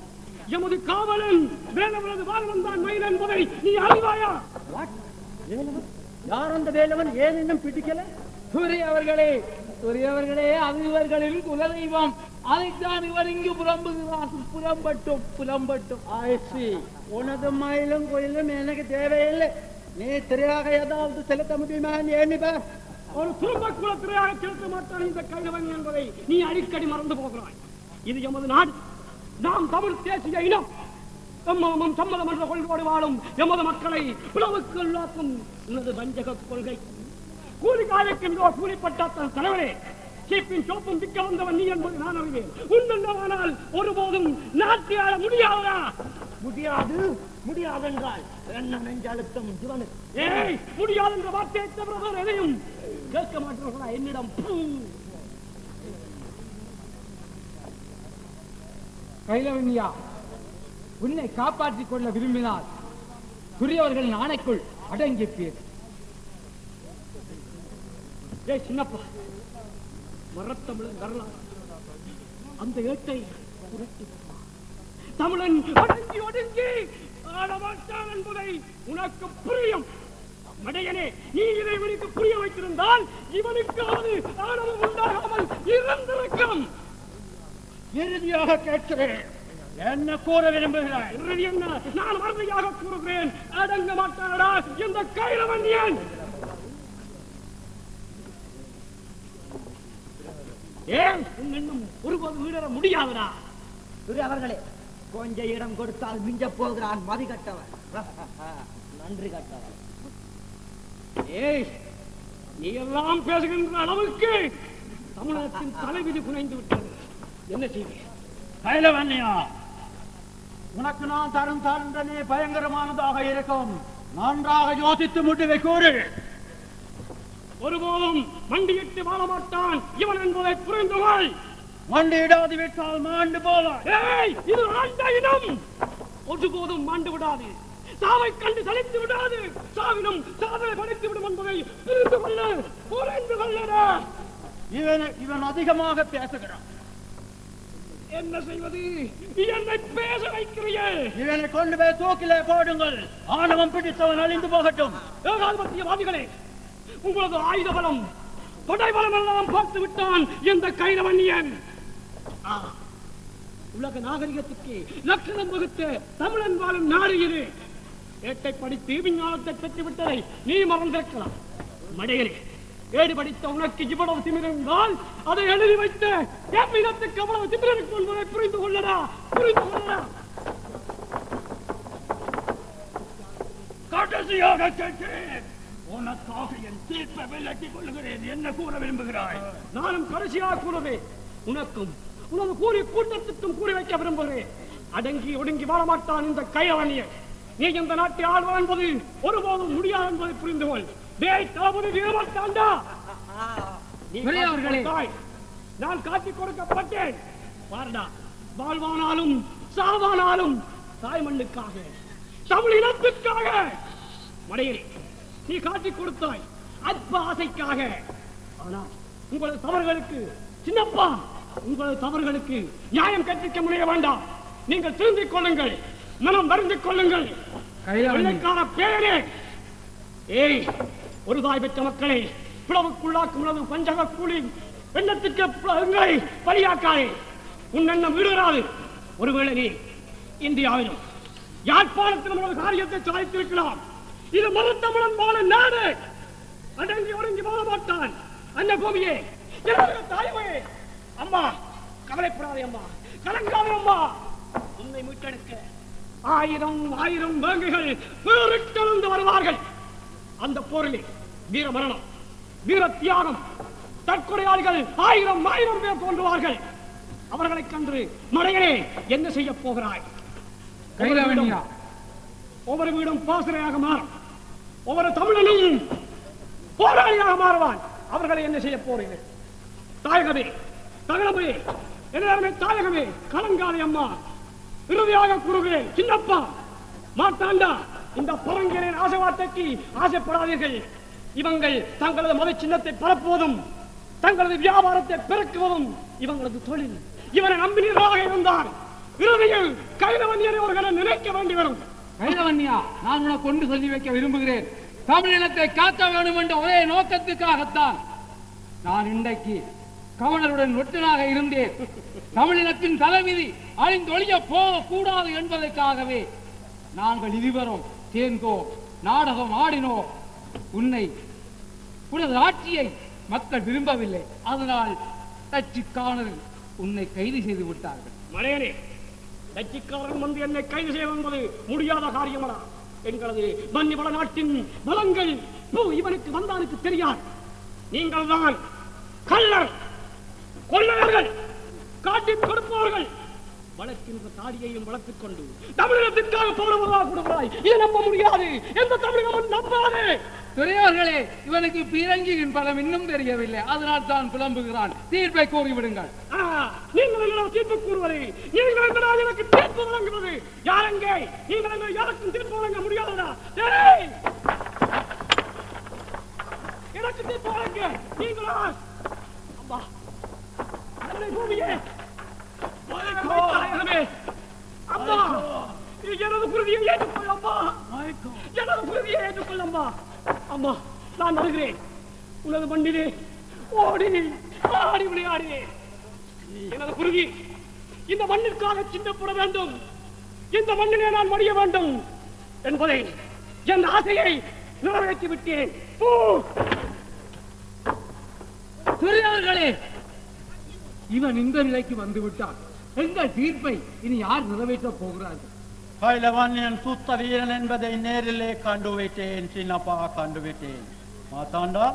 எமது காவலன் வேலவனது வாழ்வன் தான் மயில் என்பதை நீ அறிவாயா?
யார் அந்த வேலவன்? ஏன் இன்னும் பிடிக்கல?
துரை அவர்களே, அது இவர்களின் குலதெய்வம். அதைத்தான் இவர் இங்கு புலம்புகிறார். புலம்பட்டும்.
ஆயிடுச்சு. உனது மயிலும் கோயிலும் எனக்கு தேவையில்லை. நீ திரையாக ஏதாவது செலுத்த முடியுமா? எண்ணிப்பார்.
ஒரு துரும்ப கூட திரையாக செலுத்த மாட்டான் இந்த கைலவன் என்பதை நீ அடிக்கடி மறந்து போகிறாய். இது எமது நாடு. நாம் தமிழ் தேசிய இனம். சம்மதமும் சம்மதம் என்ற கொள்கையோடு வாழும் எமது மக்களை பிளவுக்கு உள்ளாக்கும் உனது வஞ்சக கொள்கை கூலிக்காயக்கின்றோ கூலிப்பட்டாத்தன் தலைவரே. சீப்பின் சோப்பும் திக்க வந்தவன் நீ என்பது நான் அறிவேன். உண்மையானால் ஒருபோதும் நாட்டை ஆள முடியாதா?
முடியாது என்றால் என்ன நெஞ்சழுத்தம் சிவனு?
முடியாது என்ற வார்த்தையை தவிர எதையும் கேட்க மாட்டார்களா என்னிடம்?
கைலவன்யா, உன்னை காப்பாற்றிக் கொள்ள விரும்பினால் துரியவர்கள் ஆணைக்குள் அடங்கி பேர்.
சின்னப்பா, மரத்தமிழன் வரலாறு அந்த ஏட்டை தமிழன் அடங்கி ஒடுங்கி ஆடமாட்டான் என்பதை உனக்கு புரியும். மடையனே, நீ இதை இவனுக்கு புரிய வைத்திருந்தால் இவனுக்காவது ஆணவம் உண்டாகாமல் இருந்திருக்கும்.
இறுதியாக கேட்கிறேன், என்ன கூற விரும்புகிறாய்?
இறுதி என்ன? நான் மறுதியாக கூறுகிறேன். அடங்க மாட்டானடா இந்த கைலவன்யன். ஏன் இன்னும் ஒருபோது வீடற முடியாதடா?
அவர்களே, கொஞ்ச இடம் கொடுத்தால் மிஞ்ச போகிறான் மதி கட்டவன். நன்றி கட்டவன்.
நீ எல்லாம் பேசுகின்ற அளவுக்கு தமிழகத்தின் தலைவிதி புனைந்து விட்டது. என்ன செய்வேன்?
கைலவன்யா, உனக்கு நான் தரும் தண்டனை பயங்கரமானதாக இருக்கும். நன்றாக யோசித்து முடிவை கூறு.
ஒருபோதும் மண்டியிட்டு வாழ மாட்டான் இவன் என்பதை புரிந்துகள்.
மண்டியிடாது விட்டால் மாண்டு போவார்.
இது ஆண்ட இனம். ஒருபோதும் மாண்டு விடாது. சாவை கண்டு சலித்து விடாது. சாவினும் சாவை படைத்து விடும் என்பதை புரிந்து கொள்ள.
இவன் அதிகமாக பேசுகிறான்.
என்ன செய்வது? என்னை பேச வைக்கிறியே.
இவனை கொண்டு போய் தூக்கிலே போடுங்கள். ஆணவம் பிடித்தவன் அழிந்து போகட்டும்.
ஏகாதிபத்தியவாதிகளே, உங்களது ஆயுத பலம் படை பலம் எல்லாம் பார்த்து விட்டான் இந்த கைரவன்யன். உலக நாகரிகத்துக்கு லட்சணம் வகுத்த தமிழன் வாழும் நாடு இது. ஏட்டை படித்து விஞ்ஞானத்தை பெற்றுவிட்டதை நீ மறந்திருக்கலாம். மடையரே, ஏடு படித்த உனக்கு இவ்வளவு திமிருந்தால் அதை எழுதி வைத்த எவ்விதத்துக்கு அவ்வளவு திமிருக்கு என்பதை புரிந்து கொள்ளடா, புரிந்து கொள்ளடா. கடைசியாக கேட்கிறேன், உனக்காக என் தீர்ப்பை விலக்கிக் கொள்கிறேன். என்ன கூற விரும்புகிறாய்? நானும் கடைசியாக கூறுவேன். உனக்கும் உனது கூறி கூட்டத்துக்கும் கூறி வைக்க விரும்புகிறேன். அடங்கி ஒடுங்கி வாழ மாட்டான் இந்த கைரவன்யன். நீ இந்த நாட்டை ஆழ்வான் என்பது ஒருபோதும் முடியாது என்பதை புரிந்து கொள். நான் காட்டிக் கொடுக்கப்பட்டேன். வாழ்வானாலும் சாவானாலும் தாய் மண்ணுக்காக, தமிழ் இனத்துக்காக. மடையரே, நீ காட்டிக் கொடுத்தாய் அற்ப ஆசைக்காக. ஆனால் உங்களது தவறுகளுக்கு சின்னப்பா, உங்களது தவறுகளுக்கு நியாயம் கற்பிக்க முடிய வேண்டாம். நீங்கள் திருந்திக் கொள்ளுங்கள், மனம் வருந்திக் கொள்ளுங்கள். பேரே, ஏய் ஒரு தாய் பெற்ற மக்களே, பிளவுக்குள்ளாக்கும் உணவு பஞ்சக கூலி எண்ணத்துக்கு எங்களை பலியாக்காதே. உன் எண்ணம் வீடுகிறாது. ஒருவேளை நீ இந்தியாவிலும் யாழ்ப்பாணத்திலும் உனது காரியத்தை சாதித்திருக்கலாம். இது மதத்தமிழன் வாழ நாடு. அடங்கி ஒடுங்கி வாழ மாட்டான். அன்ன பூமியே, தாயமே, அம்மா கவலைப்படாதே, அம்மா கலங்காதே. அம்மா, உன்னை மீட்டெடுக்க ஆயிரம் ஆயிரம் வேங்கைகள் பேரிட்டெழுந்து வருவார்கள். அந்த போரிலே வீர மரணம், வீர தியாகம், தற்கொலையாளிகள் ஆயிரம் ஆயிரம் பேர் தோன்றுவார்கள். அவர்களை கண்டு மடையனே என்ன செய்ய போகிறாய்? ஒவ்வொரு வீடும் பாசறையாக மாறும். ஒவ்வொரு தமிழனும் போராளியாக மாறுவான். அவர்களை என்ன செய்ய போறீர்கள்? தாயகமே, தகலமே, எல்லாருமே தாயகமே, கலங்காதே. அம்மா, இறுதியாக கூறுகிறேன், சின்னப்பா மாட்டாண்டா, இந்த பரங்கியரின் ஆசை வார்த்தைக்கு ஆசைப்படாதீர்கள். இவங்கள் தங்களது மத சின்னத்தை பரப்புவதும் தங்களது வியாபாரத்தை பெருக்குவதும் இவங்களது தொழில். இவனை நம்பினீர்களாக இருந்தார் இறுதியில் கைரவன்யரை அவர்களை நினைக்க வேண்டி வரும்.
கைரவன்யா, நான் உனக்கு கொண்டு சொல்லி வைக்க விரும்புகிறேன். தமிழினத்தை காக்க வேண்டும் என்ற ஒரே நோக்கத்துக்காகத்தான் நான் இன்றைக்கு கவர்னருடன் ஒற்றனாக இருந்தேன். தமிழினத்தின் தலைவிதி அழிந்தொழிய போக கூடாது என்பதற்காகவே நாங்கள் இதுவரும் தேர்ந்தோ நாடகம் ஆடினோ. உனது ஆட்சியை மக்கள் விரும்பவில்லை. அதனால் டச்சுக்காரர் உன்னை கைது செய்து விட்டார்கள்.
மலையனே, டச்சுக்காரன் வந்து என்னை கைது செய்வது என்பது முடியாத காரியமடா. எங்களது மன்னிவள நாட்டின் பலங்கள் இவனுக்கு வந்தானுக்கு தெரியாது. நீங்கள் தான் கள்ளர், கொள்ளையர்கள், காட்டிக் கொடுப்பவர்கள். வளர்க்கின்ற தாடியையும் வளர்த்துக் கொண்டு தமிழகத்திற்காக போடுவதாக கொடுக்கிறாய். இதை நம்ப முடியாது. எந்த தமிழகம் நம்பாது.
பெரியவர்களே, இவனுக்கு பீரங்கியின் பலம் இன்னும் தெரியவில்லை. அதனால் தான் புலம்புகிறான். தீர்ப்பை கூறிவிடுங்கள்.
நீங்கள் தீர்ப்பு கூறுவது, நீங்கள் எனக்கு தீர்ப்பு வழங்குவது யாரெங்கே? நீங்கள் யாருக்கும் தீர்ப்பு வழங்க முடியாதா? எனக்கு தீர்ப்பு வழங்க நீங்களா? அம்மா, அன்னை பூமியே, அம்மா, எனது குருதியை ஏற்றுக்கொள். அம்மா, எனது குருதியை ஏற்றுக்கொள். அம்மா, அம்மா, நான் வருகிறேன். உனது மண்ணிலே ஓடி ஆடி விளையாடினேன். எனது குருதி இந்த மண்ணிற்காக சின்னப்பட வேண்டும். இந்த மண்ணிலே நான் மடிய வேண்டும் என்பதை, என் ஆசையை நிறைவேற்றி விட்டேன்.
பெரியவர்களே, இவன் இந்த நிலைக்கு வந்து விட்டான். எங்கள் தீர்ப்பை இனி யார் நிறைவேற்றப் போகிறார்கள்?
கைலவன்யன் சுத்த வீரன் என்பதை நேரிலே கண்டுவிட்டேன். சின்னப்பா, கண்டுவிட்டேன். மாத்தாண்டா,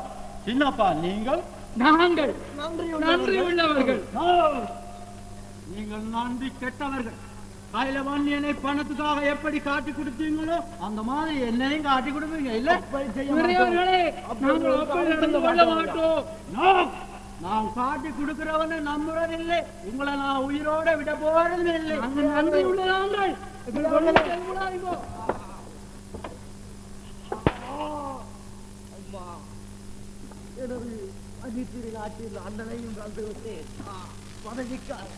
சின்னப்பா, நீங்கள்
நாங்கள் நன்றி உள்ளவர்கள்.
நீங்கள் நன்றி கெட்டவர்கள். கைலவன்யனை பணத்துக்காக எப்படி காட்டி கொடுத்தீங்களோ அந்த மாதிரி என்னையும் காட்டி கொடுப்பீங்க. இல்ல
பெரியவர்களே, நாங்கள் அப்படி நடந்து கொள்ள மாட்டோம்.
நான் காட்டி கொடுக்கிறவனை நம்புறதில்லை. உங்களை நான் உயிரோட விட போறதும் இல்லை.
நன்றி உள்ளதாங்கள்.
எனது அஜித்திரி நாட்டில் அண்ணனையும் கலந்து விட்டேன். பதவிக்காக